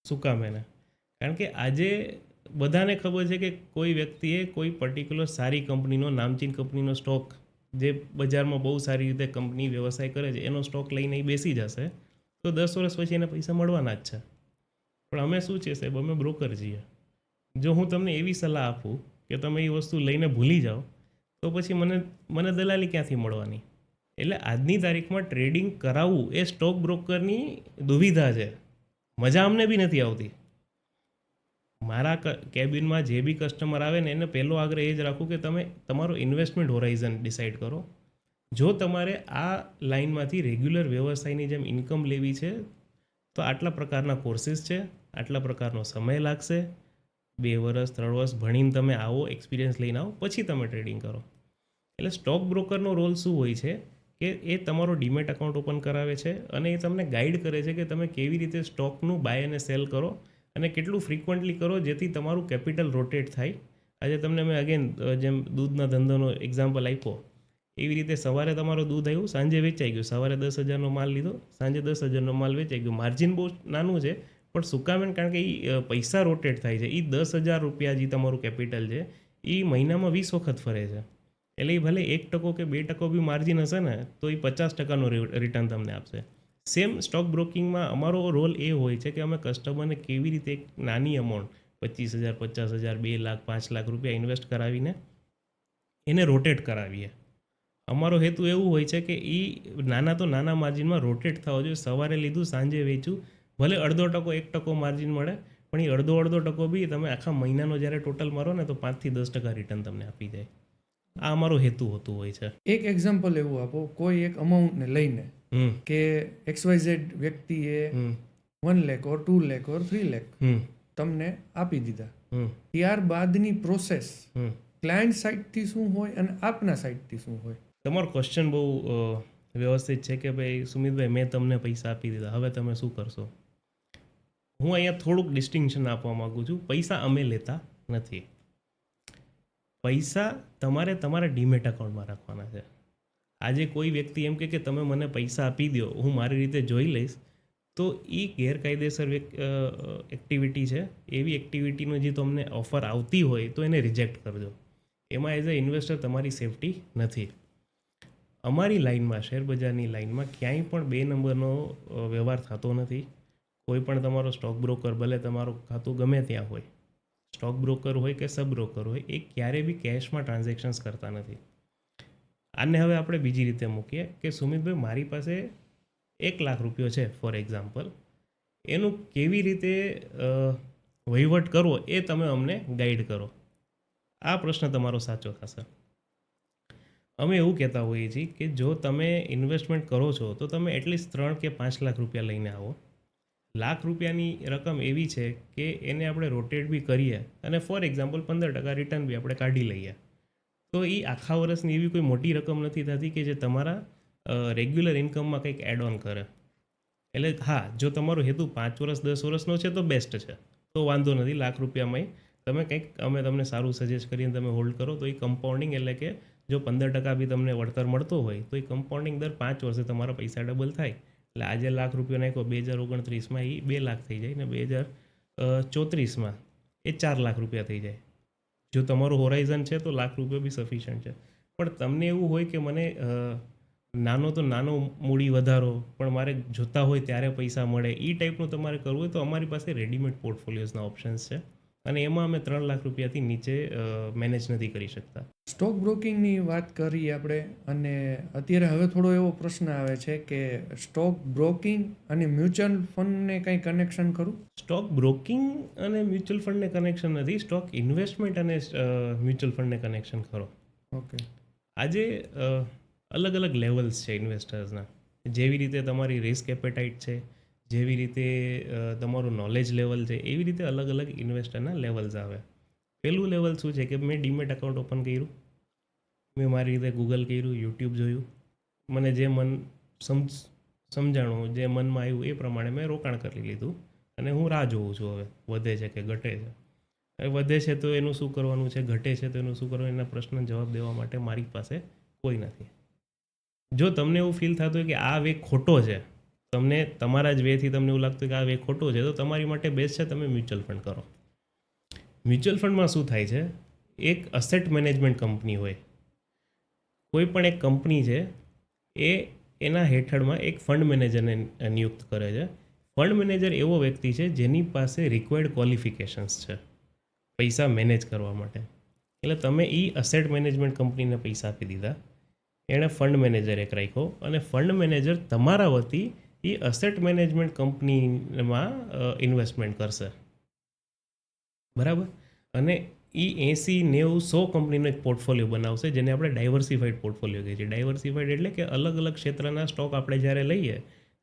શું કામ એને? કારણ કે આજે બધાને ખબર છે કે કોઈ વ્યક્તિએ કોઈ પર્ટિક્યુલર સારી કંપનીનો, નામચીન કંપનીનો સ્ટોક, જે બજારમાં બહુ સારી રીતે કંપની વ્યવસાય કરે છે, એનો સ્ટોક લઈને એ બેસી જશે તો 10 વર્ષ પછી એને પૈસા મળવાના જ છે. પણ અમે શું છે સાહેબ, અમે બ્રોકર છીએ. જો હું તમને એવી સલાહ આપું કે તમે એ વસ્તુ લઈને ભૂલી જાઓ, તો પછી મને દલાલી ક્યાંથી મળવાની? એટલે આજની તારીખમાં ટ્રેડિંગ કરાવવું એ સ્ટોક બ્રોકરની દુવિધા છે. મજા અમને બી નથી આવતી. મારા કેબિનમાં જે બી કસ્ટમર આવે ને એને પહેલો આગ્રહ એ જ રાખું કે તમે તમારો ઇન્વેસ્ટમેન્ટ હોરાઇઝન ડિસાઇડ કરો. જો તમારે આ લાઇનમાંથી રેગ્યુલર વ્યવસાયની જેમ ઇન્કમ લેવી છે તો આટલા પ્રકારના કોર્સિસ છે, આટલા પ્રકારનો સમય લાગશે, 2 વર્ષ 3 વર્ષ ભણીને તમે આવો, એક્સપિરિયન્સ લઈને આવો, પછી તમે ટ્રેડિંગ કરો. એટલે સ્ટોક બ્રોકરનો રોલ શું હોય છે કે એ તમારો ડીમેટ એકાઉન્ટ ઓપન કરાવે છે અને એ તમને ગાઈડ કરે છે કે તમે કેવી રીતે સ્ટોકનું બાય અને સેલ કરો અને કેટલું ફ્રિકવન્ટલી કરો જેથી તમારું કેપિટલ રોટેટ થાય. આજે તમને મેં અગેન જેમ દૂધના ધંધાનો એક્ઝામ્પલ આપ્યો, એવી રીતે સવારે તમારું દૂધ આવ્યું, સાંજે વેચાઈ ગયું. સવારે 10,000નો માલ લીધો, સાંજે 10,000નો માલ વેચાઈ ગયો. માર્જિન બહુ નાનું છે, પણ સુકામેન કારણ કે એ પૈસા રોટેટ થાય છે. એ 10,000 રૂપિયા જે તમારું કેપિટલ છે એ મહિનામાં 20 વખત ફરે છે. એટલે એ ભલે 1% કે 2% બી માર્જિન હશે ને તો એ 50%નું રિટર્ન તમને આપશે. સેમ સ્ટોક બ્રોકિંગમાં અમારો રોલ એ હોય છે કે અમે કસ્ટમરને કેવી રીતે એક નાની અમાઉન્ટ 25,000, 50,000, 2 લાખ, 5 લાખ રૂપિયા ઇન્વેસ્ટ કરાવીને એને રોટેટ કરાવીએ. અમારો હેતુ એવું હોય છે કે એ નાના તો નાના માર્જિનમાં રોટેટ થવા જોઈએ. સવારે લીધું સાંજે વેચ્યું, ભલે 0.5% 1% માર્જિન મળે, પણ એ અડધો ટકો બી તમે આખા મહિનાનો જ્યારે ટોટલ મારો ને તો 5 થી 10% રિટર્ન તમને આપી જાય. આ અમારો હેતુ હોતું હોય છે. એક એક્ઝામ્પલ એવું આપો કોઈ એક અમાઉન્ટને લઈને હમ કે XYZ વ્યક્તિએ હમ 1 લાખ ઓર 2 લાખ ઓર 3 લાખ હમ તમને આપી દીધા. હમ ત્યારબાદની પ્રોસેસ હમ ક્લાયન્ટ સાઇડથી શું હોય અને આપના સાઇડથી શું હોય? તમારો ક્વેશ્ચન બહુ વ્યવસ્થિત છે કે ભાઈ સુમિતભાઈ મેં તમને પૈસા આપી દીધા, હવે તમે શું કરશો? હું અહીંયા થોડુંક ડિસ્ટિંક્શન આપવા માગું છું. પૈસા અમે લેતા નથી. પૈસા તમારે તમારા ડીમેટ એકાઉન્ટમાં રાખવાના છે. આજે કોઈ વ્યક્તિ એમ કે તમે મને પૈસા આપી દો, હું મારી રીતે જોઈ લઈશ, તો એ ગેરકાયદેસર એક્ટિવિટી છે. એવી એક્ટિવિટીનો જે તમને ઓફર આવતી હોય તો એને રિજેક્ટ કરજો. એમાં એઝ અ ઇન્વેસ્ટર તમારી સેફટી નથી. અમારી લાઇનમાં, શેરબજારની લાઇનમાં ક્યાંય પણ 2 નંબરનો વ્યવહાર થતો નથી. કોઈ પણ તમારો સ્ટોક બ્રોકર, ભલે તમારું ખાતું ગમે ત્યાં હોય, સ્ટોક બ્રોકર હોય કે સબ બ્રોકર હોય, એ ક્યારેય બી કેશમાં ટ્રાન્ઝેક્શન્સ કરતા નથી. આને હવે આપણે બીજી રીતે મૂકીએ કે સુમિતભાઈ મારી પાસે 1 લાખ રૂપિયો છે ફોર એક્ઝામ્પલ, એનું કેવી રીતે વહીવટ કરવો એ તમે અમને ગાઈડ કરો. આ પ્રશ્ન તમારો સાચો થશે. અમે એવું કહેતા હોઈએ છીએ કે જો તમે ઇન્વેસ્ટમેન્ટ કરો છો તો તમે એટલીસ્ટ 3 કે 5 લાખ રૂપિયા લઈને આવો. લાખ રૂપિયાની રકમ એવી છે કે એને આપણે રોટેટ બી કરીએ અને ફોર એક્ઝામ્પલ 15% રિટર્ન બી આપણે કાઢી લઈએ, તો એ આખા વર્ષની એવી કોઈ મોટી રકમ નથી થતી કે જે તમારા રેગ્યુલર ઇન્કમમાં કંઈક એડ ઓન કરે. એટલે હા, જો તમારો હેતુ 5 વર્ષ 10 વર્ષનો છે તો બેસ્ટ છે, તો વાંધો નથી. લાખ રૂપિયામાં તમે કંઈક અમે તમને સારું સજેસ્ટ કરીને તમે હોલ્ડ કરો તો એ કમ્પાઉન્ડિંગ, એટલે કે જો 15% બી તમને વળતર મળતો હોય તો એ કમ્પાઉન્ડિંગ દર 5 વર્ષે તમારા પૈસા ડબલ થાય. એટલે આજે લાખ રૂપિયા નાખ્યો, 2029માં એ 2 લાખ થઈ જાય ને 2034માં એ 4 લાખ રૂપિયા થઈ જાય. જો તમારું હોરાઇઝન છે તો લાખ રૂપિયા બી સફિશિયન્ટ છે. પણ તમને એવું હોય કે મને નાનો તો નાનો મૂડી વધારો, પણ મારે જોતા હોય ત્યારે પૈસા મળે, એ ટાઈપનું તમારે કરવું હોય તો અમારી પાસે રેડીમેડ પોર્ટફોલિયોઝના ઓપ્શન્સ છે અને એમાં અમે 3 લાખ રૂપિયાથી નીચે મેનેજ નથી કરી શકતા. સ્ટોક બ્રોકિંગની વાત કરી આપણે, અને અત્યારે હવે થોડો એવો પ્રશ્ન આવે છે કે સ્ટોક બ્રોકિંગ અને મ્યુચ્યુઅલ ફંડને કંઈ કનેક્શન ખરું? સ્ટોક બ્રોકિંગ અને મ્યુચ્યુઅલ ફંડને કનેક્શન નથી, સ્ટોક ઇન્વેસ્ટમેન્ટ અને મ્યુચ્યુઅલ ફંડને કનેક્શન ખરો. ઓકે. આજે અલગ અલગ લેવલ્સ છે ઇન્વેસ્ટર્સના. જેવી રીતે તમારી રિસ્ક એપેટાઇટ છે, જેવી રીતે તમારું નોલેજ લેવલ છે, એવી રીતે અલગ અલગ ઇન્વેસ્ટરના લેવલ્સ આવે. પહેલું લેવલ શું છે કે મેં ડીમેટ એકાઉન્ટ ઓપન કર્યું, મેં મારી રીતે ગૂગલ કર્યું, યુટ્યુબ જોયું, મને જે મન સમજાણું, જે મનમાં આવ્યું એ પ્રમાણે મેં રોકાણ કરી લીધું અને હું રાહ જોઉં છું હવે વધે છે કે ઘટે છે. હવે વધે છે તો એનું શું કરવાનું છે, ઘટે છે તો એનું શું કરવાનું, એના પ્રશ્નનો જવાબ દેવા માટે મારી પાસે કોઈ નથી. જો તમને એવું ફીલ થતું હોય કે આ વે ખોટો છે, તમને તમારા જ વેથી તમને એવું લાગતું કે આ વે ખોટો છે, તો તમારી માટે બેસ્ટ છે તમે મ્યુચ્યુઅલ ફંડ કરો. મ્યુચ્યુઅલ ફંડમાં શું થાય છે, એક અસેટ મેનેજમેન્ટ કંપની હોય, કોઈ પણ એક કંપની છે એ એના હેઠળમાં એક ફંડ મેનેજરને નિયુક્ત કરે છે. ફંડ મેનેજર એવો વ્યક્તિ છે જેની પાસે રિક્વાયર્ડ ક્વોલિફિકેશન્સ છે પૈસા મેનેજ કરવા માટે. એટલે તમે એ અસેટ મેનેજમેન્ટ કંપનીને પૈસા આપી દીધા, એણે ફંડ મેનેજર એક રાખ્યો અને ફંડ મેનેજર તમારા વતી એ અસેટ મેનેજમેન્ટ કંપનીમાં ઇન્વેસ્ટમેન્ટ કરશે, બરાબર? અને એ 80, 90, 100 કંપનીનો એક પોર્ટફોલિયો બનાવશે જેને આપણે ડાયવર્સિફાઈડ પોર્ટફોલિયો કહીએ છીએ. ડાયવર્સિફાઈડ એટલે કે અલગ અલગ ક્ષેત્રના સ્ટોક આપણે જ્યારે લઈએ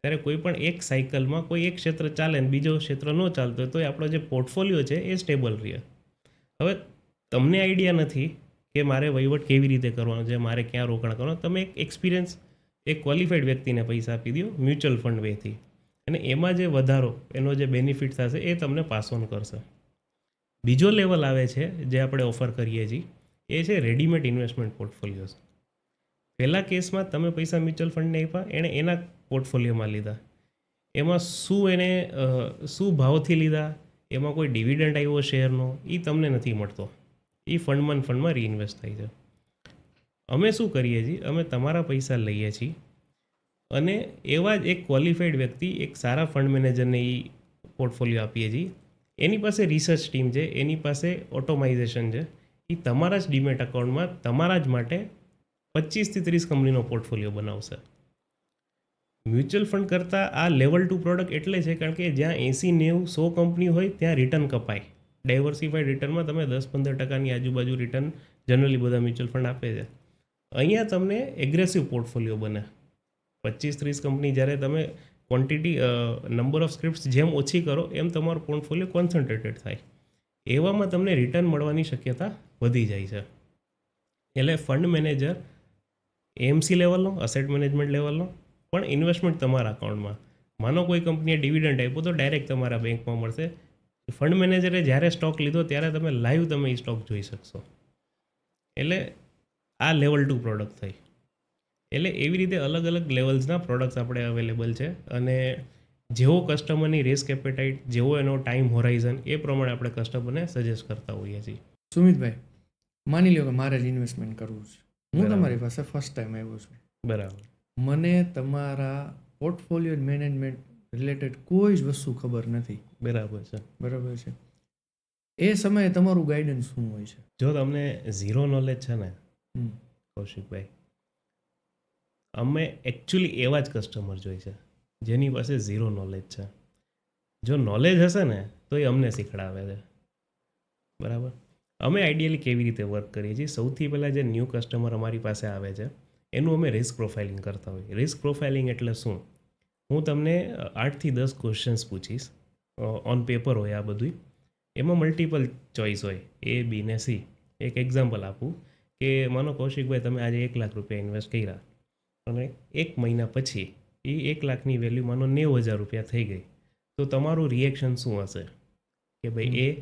ત્યારે કોઈ પણ એક સાયકલમાં કોઈ એક ક્ષેત્ર ચાલે ને બીજો ક્ષેત્ર ન ચાલતો હોય તો એ આપણો જે પોર્ટફોલિયો છે એ સ્ટેબલ રહે. હવે તમને આઈડિયા નથી કે મારે વહીવટ કેવી રીતે કરવાનો છે, મારે ક્યાં રોકાણ કરવાનું, તમે એક એક્સપિરિયન્સ, એક ક્વોલિફાઈડ વ્યક્તિને પૈસા આપી દો મ્યુચ્યુઅલ ફંડ વેથી, અને એમાં જે વધારો, એનો જે બેનિફિટ થશે એ તમને પાસ ઓન કરશે. બીજો લેવલ આવે છે જે આપણે ઓફર કરીએ છીએ, એ છે રેડીમેડ ઇન્વેસ્ટમેન્ટ પોર્ટફોલિયોઝ. પહેલા કેસમાં તમે પૈસા મ્યુચ્યુઅલ ફંડને આપ્યા, એણે એના પોર્ટફોલિયોમાં લીધા, એમાં શું ભાવથી લીધા, એમાં કોઈ ડિવિડન્ડ આવ્યો શેરનો, એ તમને નથી મળતો, એ ફંડમાં રીઇન્વેસ્ટ થાય છે. અમે શું કરીએ છીએ, અમે તમારા પૈસા લઈએ છીએ અને એવા જ એક ક્વોલિફાઈડ વ્યક્તિ, એક સારા ફંડ મેનેજરને એ પોર્ટફોલિયો આપીએ છીએ. એની પાસે રિસર્ચ ટીમ છે, એની પાસે ઓટોમાઇઝેશન છે. એ તમારા જ ડીમેટ અકાઉન્ટમાં તમારા જ માટે 25 થી 30 કંપનીનો પોર્ટફોલિયો બનાવશે. મ્યુચ્યુઅલ ફંડ કરતાં આ લેવલ 2 પ્રોડક્ટ એટલે છે કારણ કે જ્યાં 80, 90, 100 કંપની હોય ત્યાં રિટર્ન કપાય. ડાયવર્સિફાઈડ રિટર્નમાં તમે 10-15% આજુબાજુ રિટર્ન જનરલી બધા મ્યુચ્યુઅલ ફંડ આપે છે. અહીંયા તમને એગ્રેસિવ પોર્ટફોલિયો બને. 25-30 કંપની જ્યારે તમે ક્વોન્ટિટી નંબર ઓફ સ્ક્રિપ્ટ્સ જેમ ઓછી કરો એમ તમારો પોર્ટફોલિયો કોન્સન્ટ્રેટેડ થાય. એવામાં તમને રિટર્ન મળવાની શક્યતા વધી જાય છે. એટલે ફંડ મેનેજર એએમસી લેવલનો, અસેટ મેનેજમેન્ટ લેવલનો, પણ ઇન્વેસ્ટમેન્ટ તમારા અકાઉન્ટમાં. માનો કોઈ કંપનીએ ડિવિડન્ડ આપ્યો તો ડાયરેક્ટ તમારા બેંકમાં મળશે. ફંડ મેનેજરે જ્યારે સ્ટોક લીધો ત્યારે તમે લાઈવ તમે એ સ્ટોક જોઈ શકશો. એટલે આ લેવલ 2 પ્રોડક્ટ થઈ. એટલે એવી રીતે અલગ અલગ લેવલ્સના પ્રોડક્ટ્સ આપણે અવેલેબલ છે અને જેવો કસ્ટમરની રિસ્ક એપેટાઇટ, જેવો એનો ટાઈમ હોરાઇઝન, એ પ્રમાણે આપણે કસ્ટમરને સજેસ્ટ કરતા હોઈએ છીએ. સુમિતભાઈ, માની લો કે મારે જ ઇન્વેસ્ટમેન્ટ કરવું છે. હું બરાબર. તમારી પાસે ફર્સ્ટ ટાઈમ આવ્યો છું. બરાબર. મને તમારા પોર્ટફોલિયો મેનેજમેન્ટ રિલેટેડ કોઈ જ વસ્તુ ખબર નથી. બરાબર છે. બરાબર છે. એ સમયે તમારું ગાઈડન્સ શું હોય છે? જો તમને ઝીરો નોલેજ છે ને હમ. કૌશિકભાઈ, અમે એકચ્યુઅલી એવા જ કસ્ટમર જોઈએ છે જેની પાસે ઝીરો નોલેજ છે. જો નોલેજ હશે ને તો એ અમને શીખડાવે છે. બરાબર. અમે આઈડિયલી કેવી રીતે વર્ક કરીએ છીએ, સૌથી પહેલાં જે ન્યૂ કસ્ટમર અમારી પાસે આવે છે એનું અમે રિસ્ક પ્રોફાઇલિંગ કરતા હોઈએ. રિસ્ક પ્રોફાઇલિંગ એટલે શું? હું તમને 8 થી 10 ક્વેશ્ચન્સ પૂછીશ. ઓન પેપર હોય આ બધું. એમાં મલ્ટિપલ ચોઇસ હોય, A, B ને C. એક એક્ઝામ્પલ આપું કે માનો કૌશિકભાઈ તમે આજે 1 લાખ રૂપિયા ઇન્વેસ્ટ કર્યા અને 1 મહિના પછી એ 1 લાખની વેલ્યુ માનો 90,000 રૂપિયા થઈ ગઈ, તો તમારું રિએક્શન શું હશે? કે ભાઈ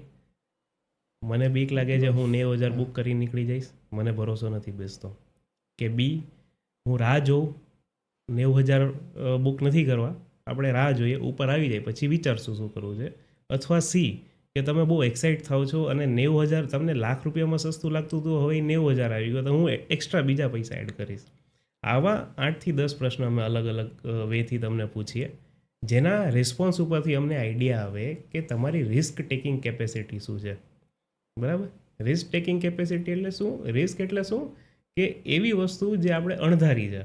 મને બીક લાગે છે, હું 90,000 બુક કરી નીકળી જઈશ, મને ભરોસો નથી બેસતો. કે B, હું રાહ જોઉં, 90,000 બુક નથી કરવા, આપણે રાહ જોઈએ, ઉપર આવી જાય પછી વિચારશું શું કરવું છે. અથવા C, કે તમે બહુ એક્સાઇટ થાવ છો અને 90,000 તમને લાખ રૂપિયામાં સસ્તું લાગતું હતું, હવે 90,000 આવી ગયો તો હું એક્સ્ટ્રા બીજા પૈસા એડ કરીશ. આવા 8 થી 10 પ્રશ્ન અમે અલગ અલગ વેથી તમને પૂછીએ, જેના રિસ્પોન્સ ઉપરથી અમને આઈડિયા આવે કે તમારી રિસ્ક ટેકિંગ કેપેસિટી શું છે. બરાબર. રિસ્ક ટેકિંગ કેપેસિટી એટલે શું? રિસ્ક એટલે શું? કે એવી વસ્તુ જે આપણે અણધારી છે.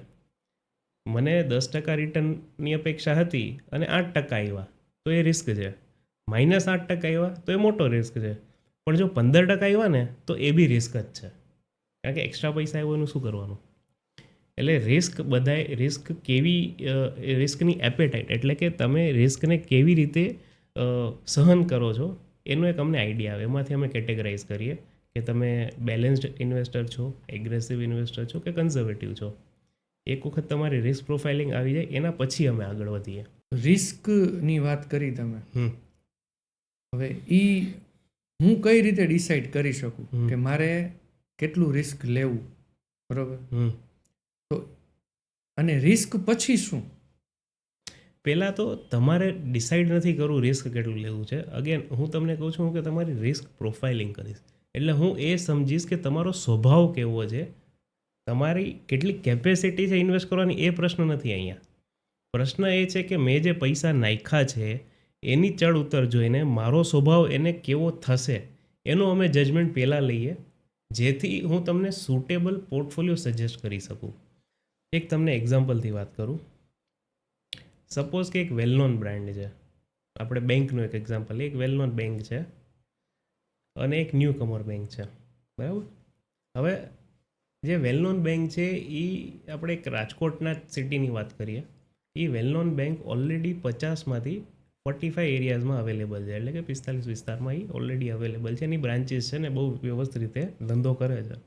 મને 10% રિટર્નની અપેક્ષા હતી અને 8% આવ્યા તો એ રિસ્ક છે. -8% આવ્યા તો એ મોટો રિસ્ક છે. પણ જો 15% આવ્યા ને તો એ બી રિસ્ક જ છે, કારણ કે એક્સ્ટ્રા પૈસા આવ્યો એનું શું કરવાનું. એટલે રિસ્ક બધાય રિસ્ક કેવી રિસ્કની એપેટાઇટ એટલે કે તમે રિસ્કને કેવી રીતે સહન કરો છો એનો એક અમને આઈડિયા આવે. એમાંથી અમે કેટેગરાઇઝ કરીએ કે તમે બેલેન્સ્ડ ઇન્વેસ્ટર છો, એગ્રેસિવ ઇન્વેસ્ટર છો કે કન્ઝર્વેટિવ છો. એક વખત તમારી રિસ્ક પ્રોફાઇલિંગ આવી જાય એના પછી અમે આગળ વધીએ. રિસ્કની વાત કરી તમે. હવે હું કઈ રીતે ડિસાઈડ કરી શકું કે મારે કેટલું રિસ્ક લેવું? બરોબર. તો અને રિસ્ક પછી શું? પહેલાં તો તમારે ડિસાઇડ નથી કરવું રિસ્ક કેટલું લેવું છે. અગેન હું તમને કહું છું કે તમારી રિસ્ક પ્રોફાઇલિંગ કરીશ, એટલે હું એ સમજીશ કે તમારો સ્વભાવ કેવો છે, તમારી કેટલી કેપેસિટી છે ઇન્વેસ્ટ કરવાની. એ પ્રશ્ન નથી અહીંયા. પ્રશ્ન એ છે કે મેં જે પૈસા નાખ્યા છે એની ચડ ઉતર જોઈને મારો સ્વભાવ એને કેવો થશે એનું અમે જજમેન્ટ પહેલાં લઈએ, જેથી હું તમને સુટેબલ પોર્ટફોલિયો સજેસ્ટ કરી શકું. એક તમને એક્ઝામ્પલથી વાત કરું. સપોઝ કે એક વેલ નોન બ્રાન્ડ છે, આપણે બેંકનું એક એક્ઝામ્પલ, એક વેલ નોન બેંક છે અને એક ન્યૂ કમર બેંક છે. બરાબર. હવે જે વેલ નોન બેંક છે એ આપણે એક રાજકોટના સિટીની વાત કરીએ. A well known bank already 50માંથી 45 એરિયાઝમાં અવેલેબલ છે, એટલે કે 45 વિસ્તારમાં એ ઓલરેડી અવેલેબલ છે. એની બ્રાન્ચીસ છે ને બહુ વ્યવસ્થિત રીતે ધંધો કરે છે.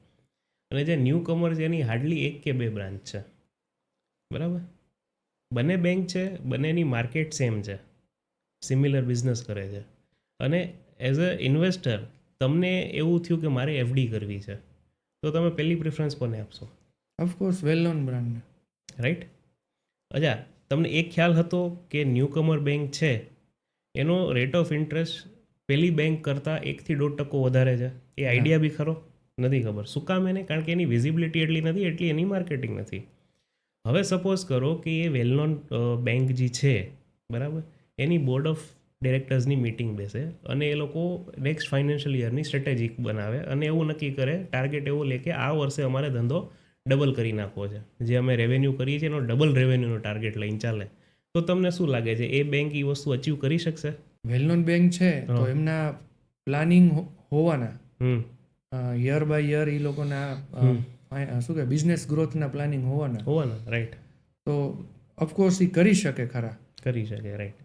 અને જે ન્યૂ કમર છે એની હાર્ડલી 1 કે 2 બ્રાન્ચ છે. બરાબર. બંને બેંક છે, બંનેની માર્કેટ સેમ છે, સિમિલર બિઝનેસ કરે છે. અને એઝ અ ઇન્વેસ્ટર તમને એવું થયું કે મારે એફડી કરવી છે, તો તમે પહેલી પ્રેફરન્સ કોને આપશો? Of course well known brand. Right. અચ્છા, તમને એક ખ્યાલ હતો કે ન્યૂ કમર બેંક છે એનો રેટ ઓફ ઇન્ટરેસ્ટ પેલી બેંક કરતાં 1 થી 1.5% વધારે છે? એ આઈડિયા બી ખરો? નથી ખબર. શું કામ એને? કારણ કે એની વિઝિબિલિટી એટલી નથી, એટલી એની માર્કેટિંગ નથી. હવે સપોઝ કરો કે એ વેલ નોન બેંક જે છે, બરાબર, એની બોર્ડ ઓફ ડિરેક્ટર્સની મિટિંગ બેસે અને એ લોકો નેક્સ્ટ ફાઇનાન્શિયલ યરની સ્ટ્રેટેજિક બનાવે અને એવું નક્કી કરે, ટાર્ગેટ એવું લે કે આ વર્ષે અમારે ધંધો ડબલ કરી નાખવો છે. જે અમે રેવન્યુ કરીએ છીએ એનો ડબલ રેવન્યુનો ટાર્ગેટ લઈને ચાલે. તો તમને શું લાગે છે, એ બેંક એ વસ્તુ અચીવ કરી શકશે? વેલ નોન બેંક છે તો હા. એમના પ્લાનિંગ હોવાના હમ યર બાય યર એ લોકોના હમ શું કે બિઝનેસ ગ્રોથના પ્લાનિંગ હોવાના, હોવાના, રાઈટ. તો ઓફકોર્સ એ કરી શકે ખરા. કરી શકે, રાઈટ.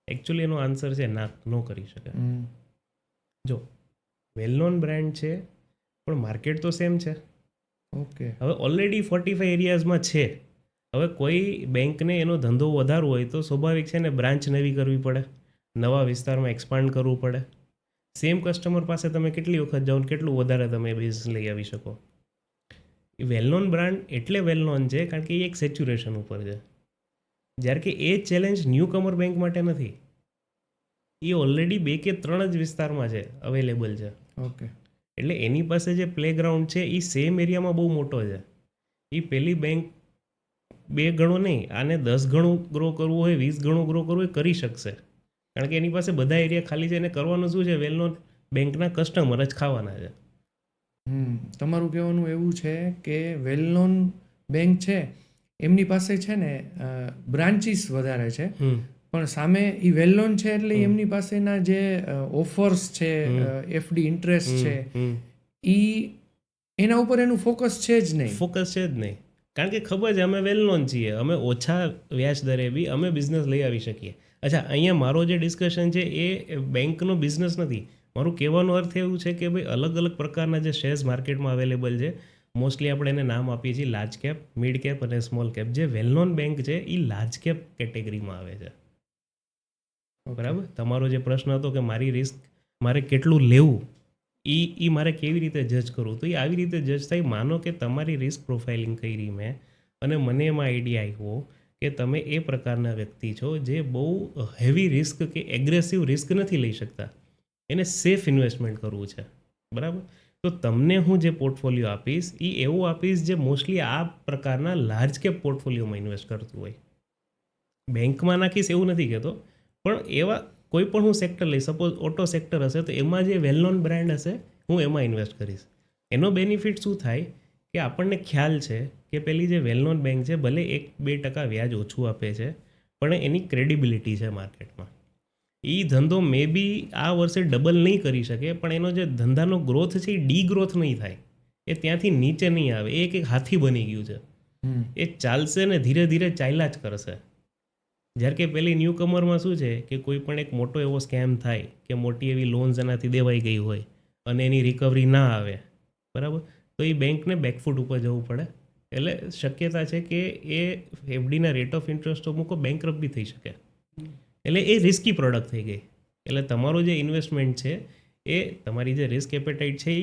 એકચ્યુઅલી એનો આન્સર છે ના, નો કરી શકે. હમ, જો વેલ નોન બ્રાન્ડ છે પણ માર્કેટ તો સેમ છે. ઓકે. હવે ઓલરેડી 45 એરિયાઝમાં છે. હવે કોઈ બેંકને એનો ધંધો વધારવો હોય તો સ્વાભાવિક છે ને બ્રાન્ચ નવી કરવી પડે, નવા વિસ્તારમાં એક્સપાન્ડ કરવું પડે. સેમ કસ્ટમર પાસે તમે કેટલી વખત જાઓ ને કેટલું વધારે તમે બિઝનેસ લઈ આવી શકો. એ વેલ નોન બ્રાન્ડ એટલે વેલ નોન છે કારણ કે એ એક સેચ્યુરેશન ઉપર છે. જ્યારે કે એ ચેલેન્જ ન્યૂ કમર બેંક માટે નથી. એ ઓલરેડી 2 કે 3 જ વિસ્તારમાં છે, અવેલેબલ છે. ઓકે. એટલે એની પાસે જે પ્લેગ્રાઉન્ડ છે એ સેમ એરિયામાં બહુ મોટો છે. એ પેલી બેંક 2 ગણું નહીં, આને 10 ગણું ગ્રો કરવું હોય, 20 ગણું ગ્રો કરવું હોય, કરી શકશે. કારણ કે એની પાસે બધા એરિયા ખાલી છે. એને કરવાનું શું છે, વેલ નોન બેંકના કસ્ટમર જ ખાવાના છે. તમારું કહેવાનું એવું છે કે વેલ નોન બેંક છે એમની પાસે છે ને બ્રાન્ચીસ વધારે છે, હમ પણ સામે એ વેલ નોન છે એટલે હમ. એમની પાસેના જે ઓફર્સ છે, એફડી ઇન્ટરેસ્ટ છે, એ એના ઉપર એનું ફોકસ છે જ નહીં. ફોકસ છે જ નહીં. કારણ કે ખબર છે અમે વેલ નોન છીએ, અમે ઓછા વ્યાજ દરે બી અમે બિઝનેસ લઈ આવી શકીએ. અચ્છા, અહીંયા મારો જે ડિસ્કશન છે એ બેંકનો બિઝનેસ નથી. મારું કહેવાનો અર્થ એવું છે કે ભાઈ અલગ અલગ પ્રકારના જે શેર્સ માર્કેટમાં અવેલેબલ છે, મોસ્ટલી આપણે એને નામ આપીએ છીએ લાર્જ કેપ, મિડ કેપ અને સ્મોલ કેપ. જે વેલ નોન બેંક છે એ લાર્જ કેપ કેટેગરીમાં આવે છે. બરાબર. તમારો જે પ્રશ્ન હતો કે મારી રિસ્ક મારે કેટલું લેવું, એ મારે કેવી રીતે જજ કરવું, તો એ આવી રીતે જજ થાય. માનો કે તમારી રિસ્ક પ્રોફાઇલિંગ કરી મેં અને મને એમાં આઈડિયા આવ્યો કે તમે એ પ્રકારના વ્યક્તિ છો જે બહુ હેવી રિસ્ક કે એગ્રેસિવ રિસ્ક નથી લઈ શકતા, એને સેફ ઇન્વેસ્ટમેન્ટ કરવું છે. બરાબર. તો તમને હું જે પોર્ટફોલિયો આપીશ એ એવું આપીશ જે મોસ્ટલી આ પ્રકારના લાર્જ કેપ પોર્ટફોલિયોમાં ઇન્વેસ્ટ કરતું હોય. બેંકમાં નાખીશ એવું નથી કહેતો, પણ એવા કોઈ પણ હું સેક્ટર લઈશ, સપોઝ ઓટો સેક્ટર હશે તો એમાં જે વેલ નોન બ્રાન્ડ હશે હું એમાં ઇન્વેસ્ટ કરીશ. એનો બેનિફિટ શું થાય કે આપણને ખ્યાલ છે કે પેલી જે વેલ નોન બેંક છે ભલે 1-2% વ્યાજ ઓછું આપે છે, પણ એની ક્રેડિબિલિટી છે માર્કેટમાં. એ ધંધો મે બી આ વર્ષે ડબલ નહીં કરી શકે, પણ એનો જે ધંધાનો ગ્રોથ છે એ ડી ગ્રોથ નહીં થાય, એ ત્યાંથી નીચે નહીં આવે. એ એક હાથી બની ગયું છે. એ ચાલશે ને ધીરે ધીરે ચાલ્યા જ કરશે. જ્યારે કે પેલી ન્યૂ કમરમાં શું છે કે કોઈ પણ એક મોટો એવો સ્કેમ થાય કે મોટી એવી લોન્સ એનાથી દેવાઈ ગઈ હોય અને એની રિકવરી ના આવે, બરાબર, તો એ બેંકને બેકફૂટ ઉપર જવું પડે. એટલે શક્યતા છે કે એ એફડીના રેટ ઓફ ઇન્ટરેસ્ટ તો મૂકો, બેંકરપ્ટ બી થઈ શકે. એટલે એ રિસ્કી પ્રોડક્ટ થઈ ગઈ. એટલે તમારો જે ઇન્વેસ્ટમેન્ટ છે એ તમારી જે રિસ્ક એપેટાઇટ છે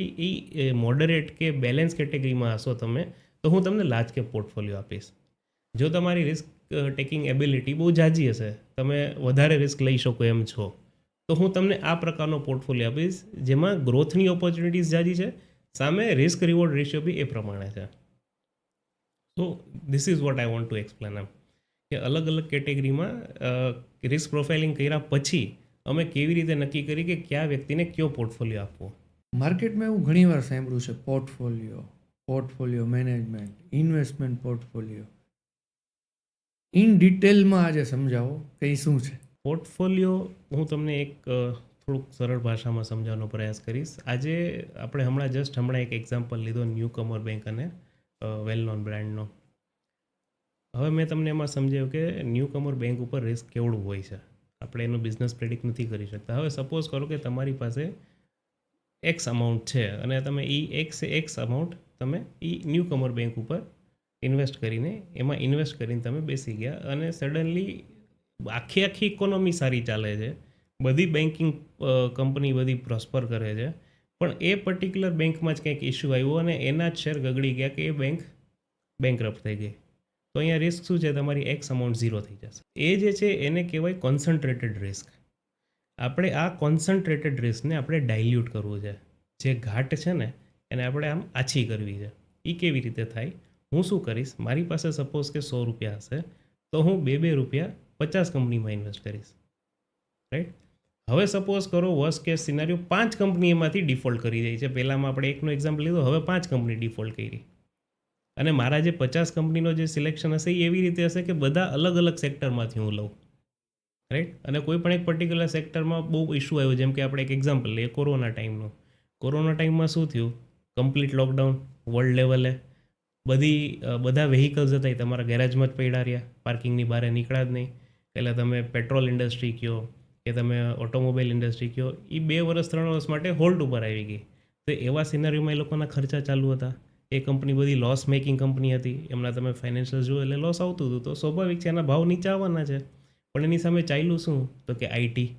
એ મોડરેટ કે બેલેન્સ કેટેગરીમાં હશો તમે, તો હું તમને લાર્જ કેપ પોર્ટફોલિયો આપીશ. જો તમારી રિસ્ક ટેકિંગ એબિલિટી બહુ જાજી હશે, તમે વધારે રિસ્ક લઈ શકો એમ છો, તો હું તમને આ પ્રકારનો પોર્ટફોલિયો આપીશ જેમાં ગ્રોથની ઓપોર્ચ્યુનિટીઝ જાજી છે, સામે રિસ્ક રિવોર્ડ રેશિયો બી એ પ્રમાણે છે. So this is what I want to explain એમ, કે અલગ અલગ કેટેગરીમાં રિસ્ક પ્રોફાઇલિંગ કર્યા પછી અમે કેવી રીતે નક્કી કરી કે કયા વ્યક્તિને કયો પોર્ટફોલિયો આપવો. માર્કેટમાં એવું ઘણીવાર સાંભળ્યું છે, portfolio management, investment portfolio. In ડિટેલમાં આજે સમજાવો કે એ શું છે. પોર્ટફોલિયો હું તમને એક થોડુંક સરળ ભાષામાં સમજાવવાનો પ્રયાસ કરીશ. આજે આપણે હમણાં એક એક્ઝામ્પલ લીધો ન્યૂ કમર બેંક અને વેલ નોન બ્રાન્ડનો. હવે મેં તમને એમાં સમજાવ્યું કે ન્યૂ કમર બેંક ઉપર રિસ્ક કેવડું હોય છે, આપણે એનો બિઝનેસ પ્રેડિક્ટ નથી કરી શકતા. હવે સપોઝ કરો કે તમારી પાસે એક્સ અમાઉન્ટ છે અને તમે એક્સ અમાઉન્ટ તમે એ ન્યૂ કમર બેંક ઉપર ઇન્વેસ્ટ કરીને તમે બેસી ગયા અને સડનલી આખી ઇકોનોમી સારી ચાલે છે, બધી બેન્કિંગ કંપની બધી પ્રોસ્પર કરે છે, પણ એ પર્ટિક્યુલર બેંકમાં જ કંઈક ઇસ્યુ આવ્યો અને એના જ શેર ગગડી ગયા કે એ બેંક બેંકરપ્ટ થઈ ગઈ. તો અહીંયા રિસ્ક શું છે, તમારી એક્સ અમાઉન્ટ ઝીરો થઈ જશે. એ જે છે એને કહેવાય કોન્સન્ટ્રેટેડ રિસ્ક. આપણે આ કોન્સન્ટ્રેટેડ રિસ્કને આપણે ડાયલ્યુટ કરવું છે. જે ઘાટ છે ને એને આપણે આમ આછી કરવી છે. એ કેવી રીતે થાય? હું શું કરીશ, મારી પાસે સપોઝ કે 100 રૂપિયા હશે, તો હું 2 રૂપિયા 50 કંપનીમાં ઇન્વેસ્ટ કરીશ, રાઈટ? હવે સપોઝ કરો વર્સ્ટ કેસ સિનારીઓ 5 કંપની એમાંથી ડિફોલ્ટ કરી જાય છે. પહેલામાં આપણે એકનો એક્ઝામ્પલ લીધો, હવે 5 કંપની ડિફોલ્ટ કરી. અને મારા જે 50 કંપનીનો જે સિલેક્શન હશે એ એવી રીતે હશે કે બધા અલગ અલગ સેક્ટરમાંથી હું લઉં, રાઈટ? અને કોઈ પણ એક પર્ટિક્યુલર સેક્ટરમાં બહુ ઇશ્યુ આવ્યો, જેમ કે આપણે એક એક્ઝામ્પલ લઈએ કોરોના ટાઈમનો. કોરોના ટાઈમમાં શું થયું? કમ્પ્લીટ લોકડાઉન વર્લ્ડ લેવલે. બધા વ્હીકલ્સ હતા એ તમારા ગેરેજમાં જ પડ્યા રહ્યા, પાર્કિંગની બહાર નીકળ્યા જ નહીં. એટલે તમે પેટ્રોલ ઇન્ડસ્ટ્રી કહો કે તમે ઓટોમોબાઈલ ઇન્ડસ્ટ્રી કહો, એ 2 વર્ષ 3 વર્ષ માટે હોલ્ડ ઉપર આવી ગઈ. તો એવા સિનારીઓમાં એ લોકોના ખર્ચા ચાલુ હતા. એ કંપની બધી લોસ મેકિંગ કંપની હતી, એમના તમે ફાઇનાન્શિયલ જુઓ એટલે લોસ આવતું હતું. તો સ્વાભાવિક છે એના ભાવ નીચે આવવાના છે. પણ એની સામે ચાલ્યું શું? તો કે આઈટી.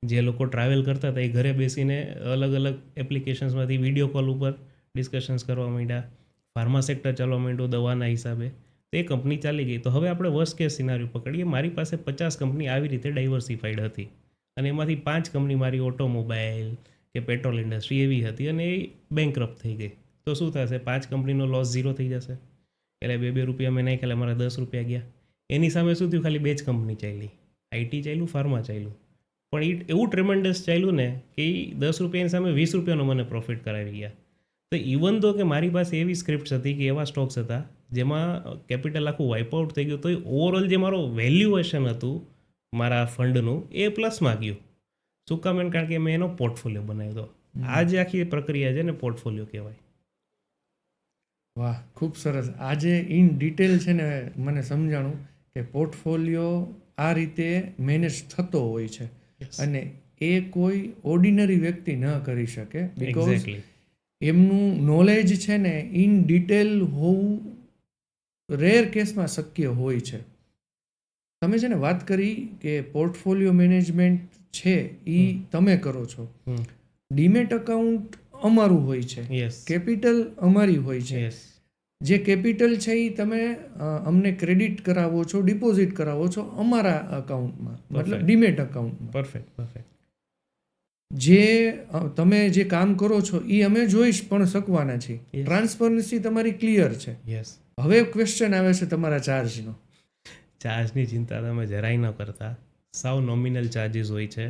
જે લોકો ટ્રાવેલ કરતા હતા એ ઘરે બેસીને અલગ અલગ એપ્લિકેશન્સમાંથી વિડીયો કોલ ઉપર ડિસ્કશન્સ કરવા માંડ્યા. ફાર્મા સેક્ટર ચાલવા માંડ્યું દવાના હિસાબે. તો એ કંપની ચાલી ગઈ. તો હવે આપણે વર્સ્ટ કેસ સિનારીઓ પકડીએ. મારી પાસે 50 કંપની આવી રીતે ડાયવર્સિફાઈડ હતી, અને એમાંથી 5 કંપની મારી ઓટોમોબાઈલ કે પેટ્રોલ ઇન્ડસ્ટ્રી એવી હતી, અને એ બેંકરપ્ટ થઈ ગઈ. તો શું થશે? 5 કંપનીનો લોસ 0 થઈ જશે. એટલે 2 રૂપિયા મેં નાખ્યા, મારા 10 રૂપિયા ગયા. એની સામે શું થયું? ખાલી 2 જ કંપની ચાલી, આઈટી ચાલ્યું, ફાર્મા ચાલ્યું. પણ એ એવું ટ્રેમેન્ડસ ચાલ્યું ને કે એ 10 રૂપિયાની સામે 20 રૂપિયાનો મને પ્રોફિટ કરાવી ગયા. તો ઇવન તો કે મારી પાસે એવી સ્ક્રિપ્ટ્સ હતી કે એવા સ્ટોક્સ હતા જેમાં કેપિટલ આખું વાઇપઆઉટ થઈ ગયું, તો એ ઓવરઓલ જે મારો વેલ્યુએશન હતું મારા ફંડનું એ પ્લસમાં ગયું. શું કામ? કારણ કે મેં એનો પોર્ટફોલિયો બનાવ્યો હતો. આ જે આખી પ્રક્રિયા છે ને પોર્ટફોલિયો કહેવાય. વાહ, ખૂબ સરસ. આજે ઇન ડિટેલ છે ને મને સમજાણું કે પોર્ટફોલિયો આ રીતે મેનેજ થતો હોય છે, અને એ કોઈ ઓર્ડિનરી વ્યક્તિ ન કરી શકે, બીકોઝ એક્ઝેક્ટલી. એમનું નોલેજ છે ને ઇન ડિટેલ હોવું રેર કેસમાં શક્ય હોય છે. તમે છે ને વાત કરી કે પોર્ટફોલિયો મેનેજમેન્ટ છે એ તમે કરો છો. ડીમેટ અકાઉન્ટ અમારું હોય છે, યસ કેપિટલ અમારી હોય છે. યસ જે કેપિટલ છે એ તમે અમને ક્રેડિટ કરાવો છો, ડિપોઝિટ કરાવો છો અમારા અકાઉન્ટમાં, મતલબ ડીમેટ અકાઉન્ટમાં. Perfect perfect. જે તમે જે કામ કરો છો એ અમે જોઈ પણ શકવાના છીએ. Yes. ટ્રાન્સપરન્સી તમારી ક્લિયર છે. યસ. હવે ક્વેશ્ચન આવે છે તમારા ચાર્જનો. ચાર્જની ચિંતા તમે જરાય ન કરતા. સાવ નોમિનલ ચાર્જીસ હોય છે.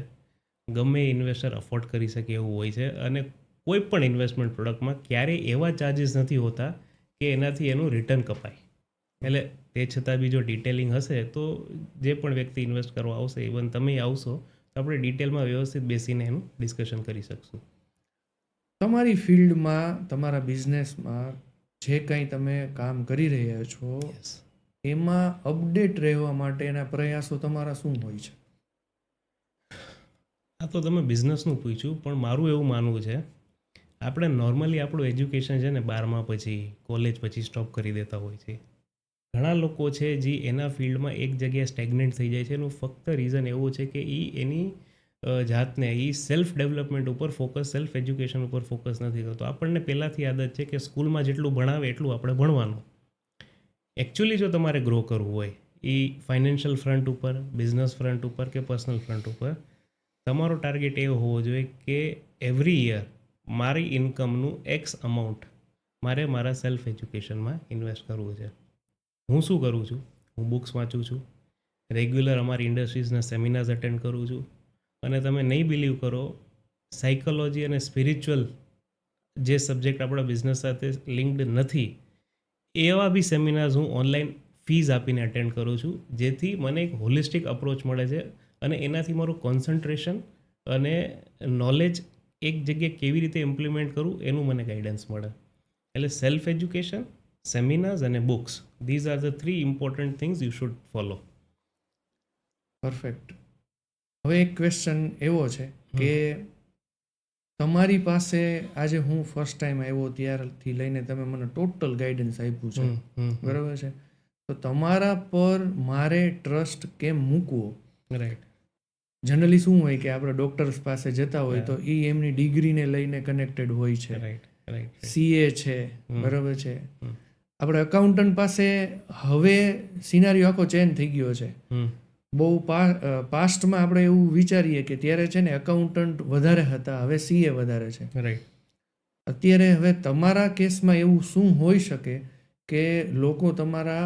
ગમે ઇન્વેસ્ટર અફોર્ડ કરી શકે એવું હોય છે, અને કોઈ પણ ઇન્વેસ્ટમેન્ટ પ્રોડક્ટમાં ક્યારેય એવા ચાર્જીસ નથી હોતા કે એનાથી એનું રિટર્ન કપાય. એટલે તે છતાં બી જો ડિટેલિંગ હશે તો જે પણ વ્યક્તિ ઇન્વેસ્ટ કરવા આવશે, ઇવન તમે આવશો તો આપણે ડિટેલમાં વ્યવસ્થિત બેસીને એનું ડિસ્કશન કરી શકશું. તમારી ફિલ્ડમાં, તમારા બિઝનેસમાં જે કંઈ તમે કામ કરી રહ્યા છો યસ. એમાં અપડેટ રહેવા માટેના પ્રયાસો તમારા શું હોય છે? આ તો તમે બિઝનેસનું પૂછ્યું, પણ મારું એવું માનવું છે, આપણે નોર્મલી આપણું એજ્યુકેશન છે ને 12મા પછી કોલેજ પછી સ્ટોપ કરી દેતા હોય છે. ઘણા લોકો છે જે એના ફિલ્ડમાં એક જગ્યાએ સ્ટેગ્નેન્ટ થઈ જાય છે. એનું ફક્ત રીઝન એવું છે કે એની જાતને સેલ્ફ ડેવલપમેન્ટ ઉપર ફોકસ, સેલ્ફ એજ્યુકેશન ઉપર ફોકસ નથી કરતો. આપણને પહેલાંથી આદત છે કે સ્કૂલમાં જેટલું ભણાવે એટલું આપણે ભણવાનું. એકચ્યુઅલી જો તમારે ગ્રો કરવું હોય, એ ફાઇનાન્શિયલ ફ્રન્ટ ઉપર, બિઝનેસ ફ્રન્ટ ઉપર કે પર્સનલ ફ્રન્ટ ઉપર, તમારો ટાર્ગેટ એવો હોવો જોઈએ કે એવરી યર મારી ઇન્કમનું એક્સ અમાઉન્ટ મારે મારા સેલ્ફ એજ્યુકેશનમાં ઇન્વેસ્ટ કરવું છે. હું શું કરું છું? હું બુક્સ વાંચું છું, રેગ્યુલર અમારી ઇન્ડસ્ટ્રીઝના સેમિનાર્સ અટેન્ડ કરું છું, અને તમે નહીં બિલીવ કરો, સાયકોલોજી અને સ્પિરિચ્યુઅલ જે સબ્જેક્ટ આપણા બિઝનેસ સાથે લિંક્ડ નથી એવા બી સેમિનાર્સ હું ઓનલાઈન ફીઝ આપીને અટેન્ડ કરું છું, જેથી મને એક હોલિસ્ટિક અપ્રોચ મળે છે, અને એનાથી મારું કોન્સન્ટ્રેશન અને નોલેજ એક જગ્યાએ કેવી રીતે ઇમ્પ્લિમેન્ટ કરું એનું મને ગાઈડન્સ મળે. એટલે સેલ્ફ એજ્યુકેશન, સેમિનાર્સ અને books, these are the 3 important things you should follow. Perfect. હવે એક ક્વેશ્ચન એવો છે કે તમારી પાસે આજે હું ફર્સ્ટ ટાઈમ આવ્યો ત્યારથી લઈને તમે મને ટોટલ ગાઈડન્સ આપ્યું છે, બરાબર છે? તો તમારા પર મારે ટ્રસ્ટ કેમ મૂકવો? રાઈટ. જનરલી શું હોય કે આપણે ડોક્ટર્સ પાસે જતા હોય તો એ એમની ડિગ્રીને લઈને કનેક્ટેડ હોય છે, રાઈટ રાઈટ. સીએ છે, બરાબર છે. આપણે અકાઉન્ટન્ટ પાસે હવે સિનારીઓ આખો ચેન્જ થઈ ગયો છે. બહુ પાસ્ટમાં આપણે એવું વિચારીએ કે ત્યારે છે ને અકાઉન્ટન્ટ વધારે હતા, હવે સીએ વધારે છે. રાઈટ. અત્યારે હવે તમારા કેસમાં એવું શું હોઈ શકે કે લોકો તમારા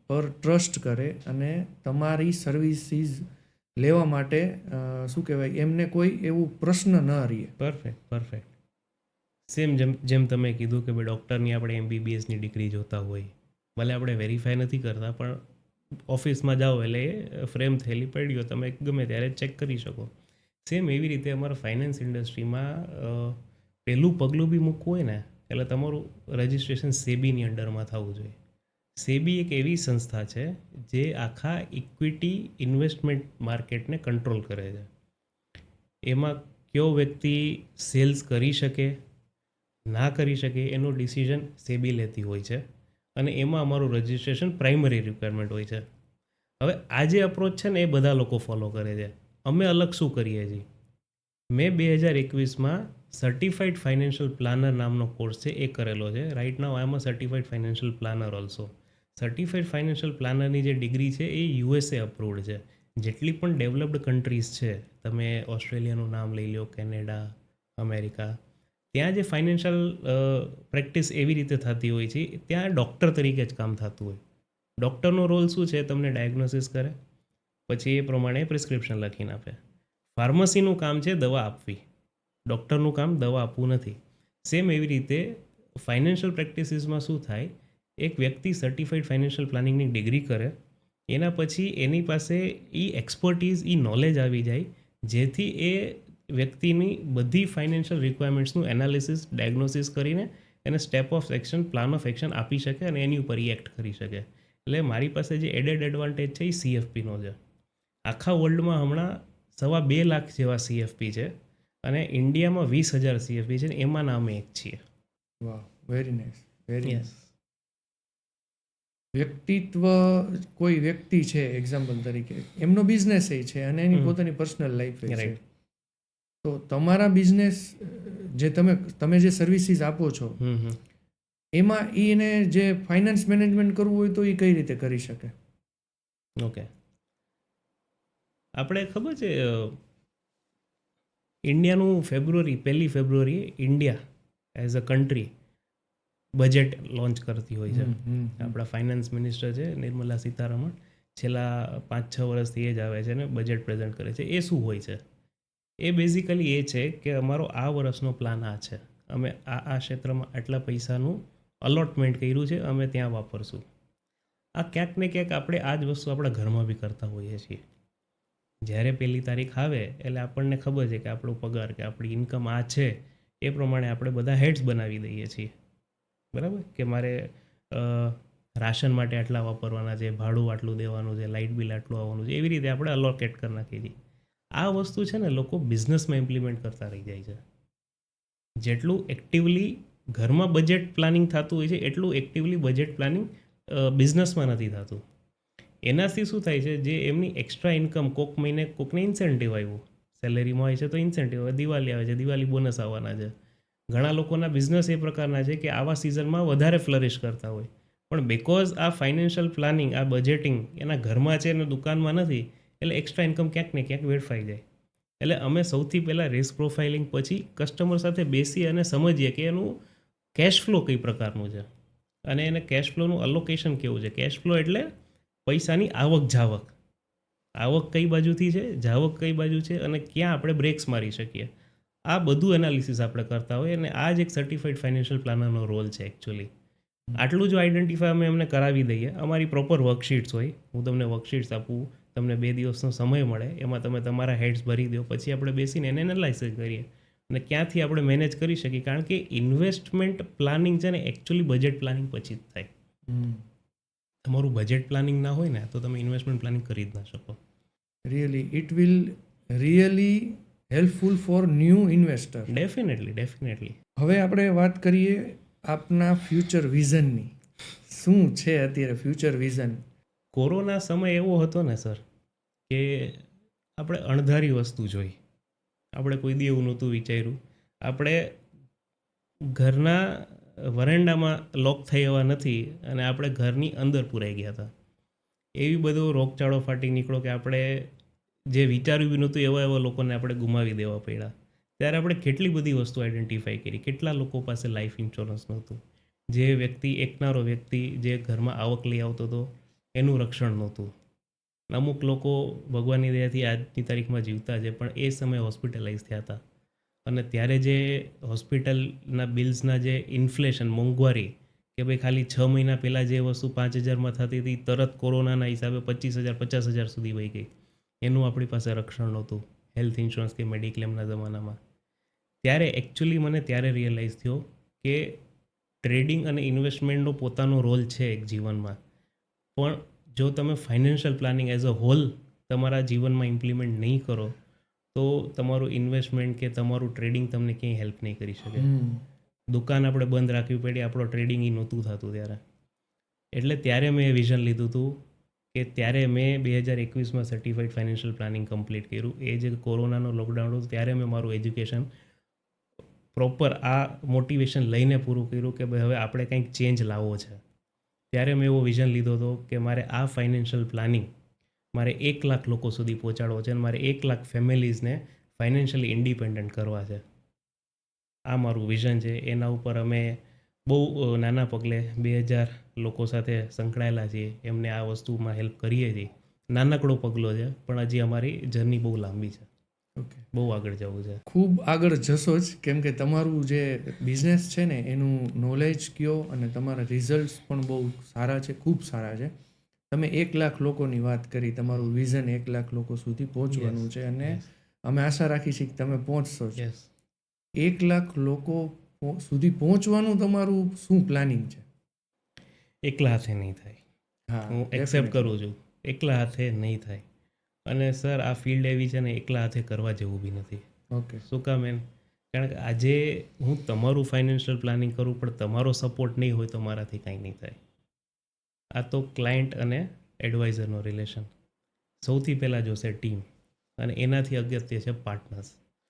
પર ટ્રસ્ટ કરે અને તમારી સર્વિસીસ લેવા માટે શું કહેવાય એમને કોઈ એવું પ્રશ્ન ન રહે? પરફેક્ટ. સેમ જેમ તમે કીધું કે ભાઈ ડૉક્ટરની આપણે MBBSની ડિગ્રી જોતા હોય, ભલે આપણે વેરીફાઈ નથી કરતા, પણ ઓફિસમાં જાઓ એટલે એ ફ્રેમ થયેલી પડી હોય, તમે ગમે ત્યારે ચેક કરી શકો. સેમ એવી રીતે અમારા ફાઇનાન્સ ઇન્ડસ્ટ્રીમાં પહેલું પગલું બી મૂકવું હોય ને એટલે તમારું રજિસ્ટ્રેશન સેબીની અંડરમાં થવું જોઈએ. સેબી એક એવી સંસ્થા છે જે આખા ઇક્વિટી ઇન્વેસ્ટમેન્ટ માર્કેટને કંટ્રોલ કરે છે. એમાં કયો વ્યક્તિ સેલ્સ કરી શકે ના કરી શકે એનો ડિસિઝન સેબી લેતી હોય છે, અને એમાં અમારું રજિસ્ટ્રેશન પ્રાઇમરી રિક્વાયરમેન્ટ હોય છે. હવે આ જે અપ્રોચ છે ને એ બધા લોકો ફોલો કરે છે. અમે અલગ શું કરીએ છીએ? મેં 2021માં સર્ટિફાઈડ ફાઇનાન્શિયલ પ્લાનર નામનો કોર્સ છે એ કરેલો છે. Right now I am a certified financial planner also. Certified financial પ્લાનરની જે ડિગ્રી છે એ USA અપ્રૂવડ છે. જેટલી પણ ડેવલપ્ડ કન્ટ્રીઝ છે, તમે ઓસ્ટ્રેલિયાનું નામ લઈ લો, કેનેડા, અમેરિકા, ત્યાં જે ફાઇનાન્શિયલ પ્રેક્ટિસ એવી રીતે થતી હોય છે, ત્યાં ડૉક્ટર તરીકે જ કામ થતું હોય. ડૉક્ટરનો રોલ શું છે? તમને ડાયગ્નોસિસ કરે, પછી એ પ્રમાણે પ્રિસ્ક્રિપ્શન લખીને આપે. ફાર્મસીનું કામ છે દવા આપવી, ડૉક્ટરનું કામ દવા આપવું નથી. સેમ એવી રીતે ફાઇનાન્શિયલ પ્રેક્ટિસીસમાં શું થાય? એક વ્યક્તિ સર્ટિફાઈડ ફાઇનાન્શિયલ પ્લાનિંગની ડિગ્રી કરે, એના પછી એની પાસે એક્સપર્ટીઝ, નોલેજ આવી જાય, જેથી એ વ્યક્તિની બધી ફાઇનાન્શિયલ રિક્વાયરમેન્ટ્સનું એનાલિસિસ, ડાયગ્નોસિસ કરીને એને step of action, plan of action આપી શકે અને એની ઉપર એક્ટ કરી શકે. એટલે મારી પાસે જે એડેડ એડવાન્ટેજ છે એ CFPનો છે. આખા વર્લ્ડમાં હમણાં 2.25 લાખ જેવા CFP છે, અને ઇન્ડિયામાં 20,000 CFP છે, ને એમાંના અમે એક છીએ. વાહ, very nice, very yes. Nice. વ્યક્તિત્વ, કોઈ વ્યક્તિ છે એક્ઝામ્પલ તરીકે, એમનો બિઝનેસ છે અને એની પોતાની પર્સનલ લાઈફ છે, રાઈટ. તો તમારા બિઝનેસ જે તમે જે સર્વિસીસ આપો છો એમાં એને જે ફાઇનાન્સ મેનેજમેન્ટ કરવું હોય તો એ કઈ રીતે કરી શકે? ઓકે, આપણે ખબર છે ઇન્ડિયાનું 1 February India as a country budget launch કરતી હોય છે. આપણા ફાઇનાન્સ મિનિસ્ટર છે નિર્મલા સીતારમણ, છેલ્લા 5-6 વર્ષથી એ જ આવે છે ને બજેટ પ્રેઝન્ટ કરે છે. એ શું હોય છે? એ બેઝિકલી એ છે કે અમારો આ વર્ષનો પ્લાન આ છે, અમે આ ક્ષેત્રમાં આટલા પૈસાનું અલોટમેન્ટ કર્યું છે, અમે ત્યાં વાપરશું. આ ક્યાંક ને ક્યાંક આપણે આ જ વસ્તુ આપણા ઘરમાં બી કરતા હોઈએ છીએ. જ્યારે 1 તારીખ આવે એટલે આપણને ખબર છે કે આપણો પગાર કે આપણી ઇન્કમ આ છે, એ પ્રમાણે આપણે બધા હેડ્સ બનાવી દઈએ છીએ. બરાબર? કે મારે રાશન માટે આટલા વાપરવાના છે, ભાડું આટલું દેવાનું છે, લાઇટ બિલ આટલું આવવાનું છે, એવી રીતે આપણે અલોકેટ કરી નાખીએ છીએ. આ વસ્તુ છે ને લોકો બિઝનેસમાં ઇમ્પ્લિમેન્ટ કરતા રહી જાય છે. જેટલું એક્ટિવલી ઘરમાં બજેટ પ્લાનિંગ થતું હોય છે, એટલું એક્ટિવલી બજેટ પ્લાનિંગ બિઝનેસમાં નથી થતું. એનાથી શું થાય છે? જે એમની એક્સ્ટ્રા ઇન્કમ કોક મહિને કોકને ઇન્સેન્ટિવ આવ્યું, સેલેરીમાં હોય છે તો ઇન્સેન્ટિવ, હવે દિવાળી આવે છે, દિવાળી બોનસ આવવાના છે. ઘણા લોકોના બિઝનેસ એ પ્રકારના છે કે આવા સિઝનમાં વધારે ફ્લરિશ કરતા હોય, પણ બિકોઝ આ ફાઇનાન્શિયલ પ્લાનિંગ, આ બજેટિંગ એના ઘરમાં છે અને દુકાનમાં નથી, એટલે એક્સ્ટ્રા ઇન્કમ ક્યાંક ને ક્યાંક વેડફાઈ જાય. એટલે અમે સૌથી પહેલાં રિસ્ક પ્રોફાઇલિંગ, પછી કસ્ટમર સાથે બેસી અને સમજીએ કે એનું કેશ ફ્લો કઈ પ્રકારનું છે અને એને કેશ ફ્લોનું અલોકેશન કેવું છે. કેશ ફ્લો એટલે પૈસાની આવક જાવક, આવક કઈ બાજુથી છે, જાવક કઈ બાજુ છે, અને ક્યાં આપણે બ્રેક્સ મારી શકીએ. આ બધું એનાલિસિસ આપણે કરતા હોઈએ, અને આ જ એક સર્ટિફાઈડ ફાઇનાન્શિયલ પ્લાનરનો રોલ છે એકચ્યુઅલી. આટલું જો આઈડેન્ટિફાઈ અમે એમને કરાવી દઈએ, અમારી પ્રોપર વર્કશીટ્સ હોય, હું તમને વર્કશીટ્સ આપું, તમને 2 દિવસનો સમય મળે, એમાં તમે તમારા હેડ્સ ભરી દો, પછી આપણે બેસીને એને એનાલાઇસિસ કરીએ અને ક્યાંથી આપણે મેનેજ કરી શકીએ. કારણ કે ઇન્વેસ્ટમેન્ટ પ્લાનિંગ છે ને એકચ્યુઅલી બજેટ પ્લાનિંગ પછી જ થાય. તમારું બજેટ પ્લાનિંગ ના હોય ને તો તમે ઇન્વેસ્ટમેન્ટ પ્લાનિંગ કરી જ ના શકો. Really it will really helpful for new investor. Definitely. હવે આપણે વાત કરીએ આપના ફ્યુચર વિઝનની. શું છે અત્યારે ફ્યુચર વિઝન? કોરોના સમય એવો હતો ને સર, કે આપણે અણધારી વસ્તુ જોઈ, આપણે કોઈ દી એવું નહોતું વિચાર્યું. આપણે ઘરના વરેન્ડામાં લોક થઈ એવા નથી અને આપણે ઘરની અંદર પૂરાઈ ગયા હતા. એવી બધો રોગચાળો ફાટી નીકળો કે આપણે જે વિચાર્યું બી નહોતું એવા લોકોને આપણે ગુમાવી દેવા પડ્યા. ત્યારે આપણે કેટલી બધી વસ્તુ આઈડેન્ટિફાઈ કરી. કેટલા લોકો પાસે લાઈફ ઇન્સ્યોરન્સ નહોતું, જે વ્યક્તિ એકનારો વ્યક્તિ જે ઘરમાં આવક લઈ આવતો હતો એનું રક્ષણ નહોતું. અમુક લોકો ભગવાનની દયાથી આજની તારીખમાં જીવતા છે, પણ એ સમયે હોસ્પિટલાઇઝ થયા હતા. અને ત્યારે જે હોસ્પિટલના બિલ્સના જે ઇન્ફ્લેશન, મોંઘવારી, કે ભાઈ ખાલી 6 મહિના પહેલાં જે વસ્તુ 5,000માં થતી હતી તરત કોરોનાના હિસાબે 25,000 50,000 સુધી વહી ગઈ. એનું આપણી પાસે રક્ષણ નહોતું હેલ્થ ઇન્સ્યોરન્સ કે મેડિક્લેમના જમાનામાં. ત્યારે એકચ્યુઅલી મને ત્યારે રિયલાઇઝ થયો કે ટ્રેડિંગ અને ઇન્વેસ્ટમેન્ટનો પોતાનો રોલ છે એક જીવનમાં, પણ જો તમે financial planning as a whole તમારા જીવનમાં ઇમ્પ્લિમેન્ટ નહીં કરો તો તમારું ઇન્વેસ્ટમેન્ટ કે તમારું ટ્રેડિંગ તમને ક્યાંય હેલ્પ નહીં કરી શકે. દુકાન આપણે બંધ રાખવી પડી, આપણો ટ્રેડિંગ એ નહોતું થતું ત્યારે. એટલે ત્યારે મેં વિઝન લીધું હતું કે ત્યારે મેં 2021માં સર્ટિફાઈડ ફાઇનાન્શિયલ પ્લાનિંગ કમ્પ્લીટ કર્યું. એ જે કોરોનાનો લોકડાઉન હતું ત્યારે મેં મારું એજ્યુકેશન પ્રોપર આ મોટિવેશન લઈને પૂરું કર્યું કે ભાઈ હવે આપણે કંઈક ચેન્જ લાવવો છે. ત્યારે મેં એવો વિઝન લીધો હતો કે મારે આ ફાઇનાન્શિયલ પ્લાનિંગ મારે 1 લાખ લોકો સુધી પહોંચાડવો છે અને મારે 1 લાખ ફેમિલીઝને ફાઇનાન્શિયલી ઇન્ડિપેન્ડન્ટ કરવા છે. આ મારું વિઝન છે. એના ઉપર અમે બહુ નાના પગલે 2000 લોકો સાથે સંકળાયેલા છીએ, એમને આ વસ્તુમાં હેલ્પ કરીએ છીએ. નાનકડો પગલો છે, પણ હજી અમારી જર્ની બહુ લાંબી છે. ઓકે, બહુ આગળ જવું છે. ખૂબ આગળ જશો જ, કેમ કે તમારું જે બિઝનેસ છે ને એનું નોલેજ કયો અને તમારા રિઝલ્ટ્સ પણ બહુ સારા છે, ખૂબ સારા છે. તમે 1 લાખ લોકોની વાત કરી, તમારું વિઝન 1 લાખ લોકો સુધી પહોંચવાનું છે અને અમે આશા રાખી છીએ કે તમે પહોંચશો જ. યસ. 1 લાખ લોકો સુધી પહોંચવાનું તમારું શું પ્લાનિંગ છે? એકલા હાથે નહીં થાય. હા, હું એક્સેપ્ટ કરું છું, એકલા હાથે નહીં થાય. અને સર આ ફિલ્ડ એવી છે ને એકલા હાથે કરવા જેવું બી નથી. ઓકે, શું કામ એમ? કારણ કે આજે હું તમારું ફાઇનાન્શિયલ પ્લાનિંગ કરું પણ તમારો સપોર્ટ નહીં હોય તો મારાથી કાંઈ નહીં થાય. આ તો ક્લાયન્ટ અને એડવાઇઝરનો રિલેશન. સૌથી પહેલાં જોશે ટીમ, અને એનાથી અગત્ય છે પાર્ટનર્સ.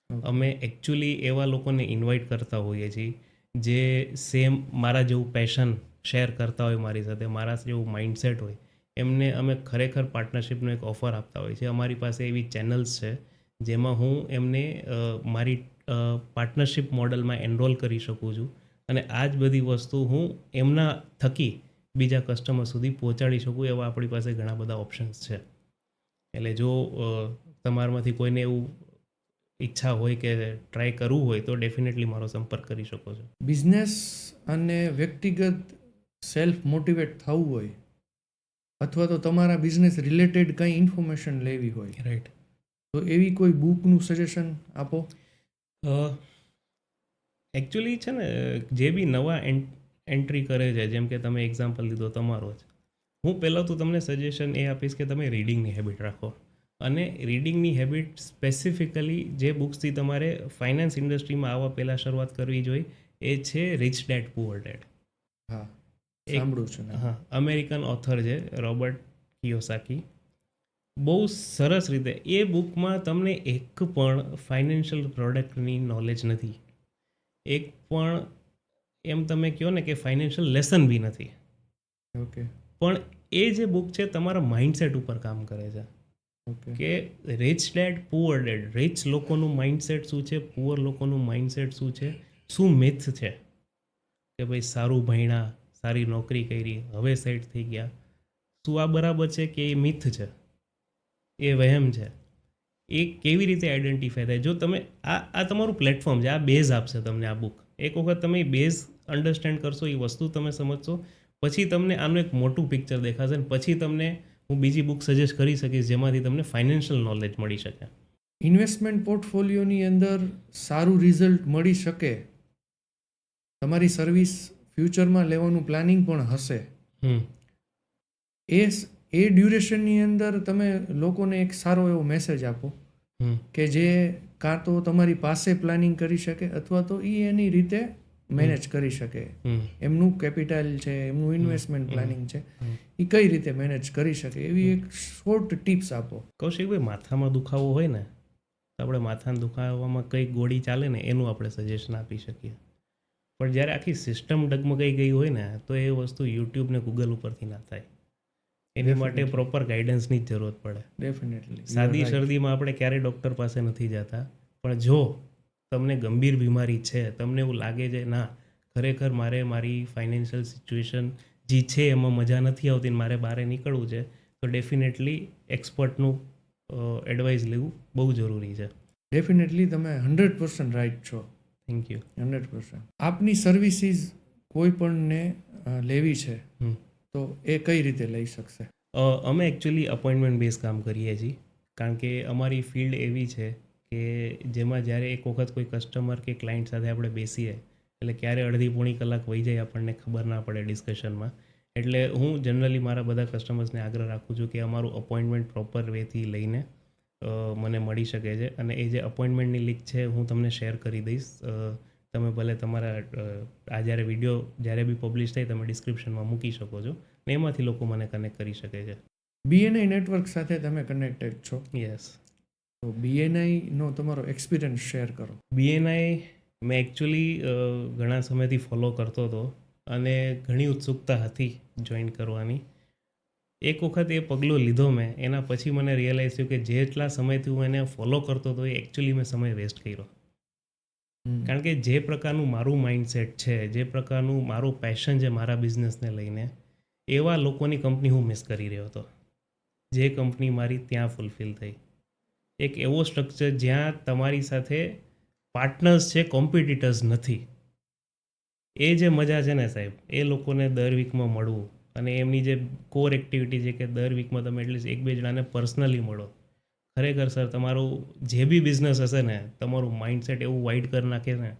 અમે એકચ્યુઅલી એવા લોકોને ઇન્વાઇટ કરતા હોઈએ છીએ જે સેમ મારા જેવું પેશન શેર કરતા હોય મારી સાથે, મારા જેવું માઇન્ડસેટ હોય. એમને અમે ખરેખર પાર્ટનરશિપનો એક ઓફર આપતા હોય છે. અમારી પાસે એવી ચેનલ્સ છે જેમાં હું એમને મારી પાર્ટનરશિપ મોડલમાં એનરોલ કરી શકું છું અને આ જ બધી વસ્તુ હું એમના થકી બીજા કસ્ટમર સુધી પહોંચાડી શકું. એવા આપણી પાસે ઘણા બધા ઓપ્શન્સ છે. એટલે જો તમારામાંથી કોઈને એવું ઈચ્છા હોય કે ટ્રાય કરવું હોય તો ડેફિનેટલી મારો સંપર્ક કરી શકો છો. બિઝનેસ અને વ્યક્તિગત સેલ્ફ મોટિવેટ થવું હોય અથવા તો તમારા બિઝનેસ રિલેટેડ કંઈ ઇન્ફોર્મેશન લેવી હોય રાઈટ. તો એવી કોઈ બુકનું સજેશન આપો. એકચ્યુઅલી છે ને, જે બી નવા એન્ટ્રી કરે છે, જેમ કે તમે એક્ઝામ્પલ લીધો તમારો જ, હું પહેલાં તો તમને સજેશન એ આપીશ કે તમે રીડિંગની હેબિટ રાખો. અને રીડિંગની હેબિટ સ્પેસિફિકલી જે બુક્સથી તમારે ફાઇનાન્સ ઇન્ડસ્ટ્રીમાં આવવા પહેલાં શરૂઆત કરવી જોઈએ એ છે રિચ ડેડ પુઅર ડેડ. હા, સાંભળું છું. હા, અમેરિકન ઓથર છે રોબર્ટ કિયોસાકી. બહુ સરસ રીતે એ બુકમાં તમને એક પણ ફાઇનાન્શિયલ પ્રોડક્ટની નોલેજ નથી, એક પણ એમ તમે કહો ને કે ફાઇનાન્શિયલ લેસન બી નથી. ઓકે, પણ એ જે બુક છે તમારા માઇન્ડસેટ ઉપર કામ કરે છે ઓકે, કે rich dead poor dead, rich લોકોનું માઇન્ડસેટ શું છે, પુઅર લોકોનું માઇન્ડસેટ શું છે, શું મિથ છે કે ભાઈ સારું ભણ્યા, સારી નોકરી કરી, હવે સેટ થઈ ગયા, શું આ બરાબર છે કે એ મિથ છે, એ વહેમ છે, એ કેવી રીતે આઈડેન્ટિફાય થાય? જો તમે આ તમારું પ્લેટફોર્મ છે, આ બેઝ આપશે તમને આ બુક. એક વખત તમે એ બેઝ અન્ડરસ્ટેન્ડ કરશો, એ વસ્તુ તમે સમજશો, પછી તમને આનું એક મોટું પિક્ચર દેખાશે અને પછી તમને હું બીજી બુક સજેસ્ટ કરી શકીશ જેમાંથી તમને ફાઇનાન્શિયલ નોલેજ મળી શકે. ઇન્વેસ્ટમેન્ટ પોર્ટફોલિયોની અંદર સારું રિઝલ્ટ મળી શકે, તમારી સર્વિસ ફ્યુચરમાં લેવાનું પ્લાનિંગ પણ હશે, એ ડ્યુરેશનની અંદર તમે લોકોને એક સારો એવો મેસેજ આપો કે જે કાં તો તમારી પાસે પ્લાનિંગ કરી શકે અથવા તો એ એની રીતે મેનેજ કરી શકે. એમનું કેપિટલ છે, એમનું ઇન્વેસ્ટમેન્ટ પ્લાનિંગ છે, એ કઈ રીતે મેનેજ કરી શકે એવી એક શોર્ટ ટિપ્સ આપો. કૌશિકભાઈ, માથામાં દુખાવો હોય ને તો આપણે માથાના દુખાવામાં કઈ ગોળી ચાલે ને એનું આપણે સજેશન આપી શકીએ. પણ જ્યારે આખી સિસ્ટમ ડગમગાઈ ગઈ હોય ને તો એ વસ્તુ યુટ્યુબ ને ગૂગલ ઉપરથી ના થાય. એની માટે પ્રોપર ગાઈડન્સની જ જરૂરત પડે. ડેફિનેટલી સાદી શરદીમાં આપણે ક્યારેય ડૉક્ટર પાસે નથી જતા, પણ જો તમને ગંભીર બીમારી છે, તમને એવું લાગે છે ના ખરેખર મારે મારી ફાઇનાન્શિયલ સિચ્યુએશન જે છે એમાં મજા નથી આવતી ને મારે બહાર નીકળવું છે, તો ડેફિનેટલી એક્સપર્ટનું એડવાઇસ લેવું બહુ જરૂરી છે. ડેફિનેટલી તમે 100% રાઈટ છો. Thank you. 100%. આપની સર્વિસીસ કોઈ પણને લેવી છે હમ. તો એ કઈ રીતે લઈ શકશે? અમે એકચ્યુઅલી અપોઇન્ટમેન્ટ બેઝ કામ કરીએ છીએ, કારણ કે અમારી ફિલ્ડ એવી છે કે જેમાં જ્યારે એક વખત કોઈ કસ્ટમર કે ક્લાયન્ટ સાથે આપણે બેસીએ એટલે ક્યારે અડધી પોણી કલાક વહી જાય આપણને ખબર ના પડે ડિસ્કશનમાં. એટલે હું જનરલી મારા બધા કસ્ટમર્સને આગ્રહ રાખું છું કે અમારું અપોઇન્ટમેન્ટ પ્રોપર વેથી લઈને મને મળી શકે છે, અને એ જે અપોઇન્ટમેન્ટની લિંક છે હું તમને શેર કરી દઈશ. તમે ભલે તમારા આ જ્યારે વિડીયો જ્યારે બી પબ્લિશ થાય તમે ડિસ્ક્રિપ્શનમાં મૂકી શકો છો ને એમાંથી લોકો મને કનેક્ટ કરી શકે છે. BNI નેટવર્ક સાથે તમે કનેક્ટેડ છો, યસ. તો BNIનો તમારો એક્સપિરિયન્સ શેર કરો. BNI મેં એકચ્યુઅલી ઘણા સમયથી ફોલો કરતો હતો અને ઘણી ઉત્સુકતા હતી જોઈન કરવાની. એક વખત એ પગલું લીધો મેં, એના પછી મને રિયલાઇઝ થયું કે જેટલા સમયથી હું એને ફોલો કરતો હતો એ એકચ્યુઅલી મેં સમય વેસ્ટ કર્યો. કારણ કે જે પ્રકારનું મારું માઇન્ડસેટ છે, જે પ્રકારનું મારું પેશન છે મારા બિઝનેસને લઈને, એવા લોકોની કંપની હું મિસ કરી રહ્યો હતો, જે કંપની મારી ત્યાં ફૂલફિલ થઈ. એક એવો સ્ટ્રક્ચર જ્યાં તમારી સાથે પાર્ટનર્સ છે, કોમ્પિટિટર્સ નથી. એ જે મજા છે ને સાહેબ, એ લોકોને દર વીકમાં મળવું અને એમની જે કોર એક્ટિવિટી છે કે દર વીકમાં તમે એટલીસ્ટ એક બે જણાને પર્સનલી મળો. ખરેખર સર તમારું જે બી બિઝનેસ હશે ને, તમારું માઇન્ડસેટ એવું વાઇડ કરી નાખે ને,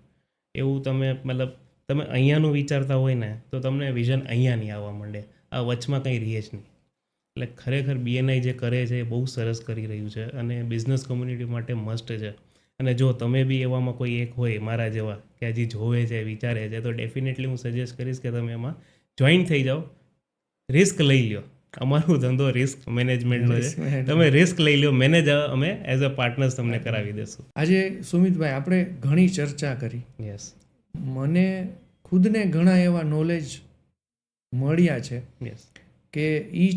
એવું તમે મતલબ તમે અહીંયાનું વિચારતા હોય ને તો તમને વિઝન અહીંયા નહીં આવવા માંડે, આ વચમાં કંઈ રહે જ નહીં. એટલે ખરેખર BNI જે કરે છે એ બહુ સરસ કરી રહ્યું છે અને બિઝનેસ કમ્યુનિટી માટે મસ્ટ છે. અને જો તમે બી એવામાં કોઈ એક હોય મારા જેવા કે હજી જોવે છે, વિચારે છે, તો ડેફિનેટલી હું સજેસ્ટ કરીશ કે તમે એમાં જોઈન થઈ જાઓ, રિસ્ક લઈ લ્યો. અમારો ધંધો રિસ્ક મેનેજમેન્ટનો છે, તમે રિસ્ક લઈ લો, મેનેજ અમે એઝ અ પાર્ટનર્સ તમને કરાવી દેશું. આજે સુમિતભાઈ આપણે ઘણી ચર્ચા કરી, યસ. મને ખુદને ઘણા એવા નોલેજ મળ્યા છે યસ. કે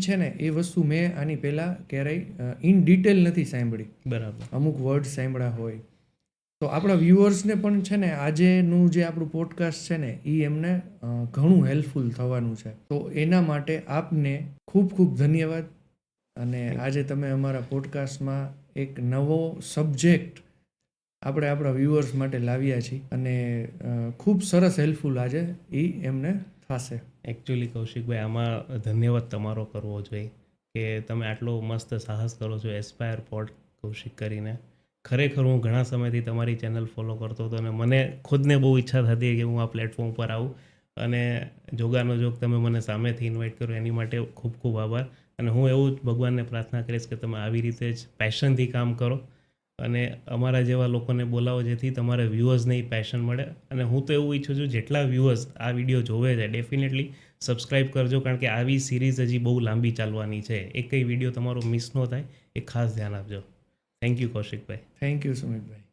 છે ને એ વસ્તુ મેં આની પહેલાં ક્યારેય ઇન ડિટેલ નથી સાંભળી. બરાબર. અમુક વર્ડ સાંભળ્યા હોય તો આપણા વ્યુઅર્સને પણ છે ને આજેનું જે આપણું પોડકાસ્ટ છે ને એ એમને ઘણું હેલ્પફુલ થવાનું છે. તો એના માટે આપને ખૂબ ખૂબ ધન્યવાદ. અને આજે તમે અમારા પોડકાસ્ટમાં એક નવો સબ્જેક્ટ આપણે આપણા વ્યુઅર્સ માટે લાવ્યા છીએ અને ખૂબ સરસ હેલ્પફુલ આજે એ એમને થશે. એકચ્યુઅલી કૌશિકભાઈ, આમાં ધન્યવાદ તમારો કરવો જોઈએ કે તમે આટલો મસ્ત સાહસ કરો છો એસ્પાયર પોડ કૌશિક કરીને. ખરેખર હું ઘણા સમયથી તમારી ચેનલ ફોલો કરતો હતો અને મને ખુદને બહુ ઈચ્છા થતી કે હું આ પ્લેટફોર્મ પર આવું, અને જોગાનો જોગ તમે મને સામેથી ઇન્વાઇટ કરો એની માટે ખૂબ ખૂબ આભાર. અને હું એવું જ ભગવાનને પ્રાર્થના કરીશ કે તમે આવી રીતે જ પેશનથી કામ કરો અને અમારા જેવા લોકોને બોલાવો જેથી તમારા વ્યૂઅર્સને એ પેશન મળે. અને હું તો એવું ઈચ્છું છું જેટલા વ્યૂઅર્સ આ વિડીયો જોવે છે ડેફિનેટલી સબસ્ક્રાઈબ કરજો, કારણ કે આવી સિરીઝ હજી બહુ લાંબી ચાલવાની છે. એક કંઈ વિડીયો તમારો મિસ ન થાય એ ખાસ ધ્યાન આપજો. Thank you Kaushikbhai. Thank you સુમિતભાઈ.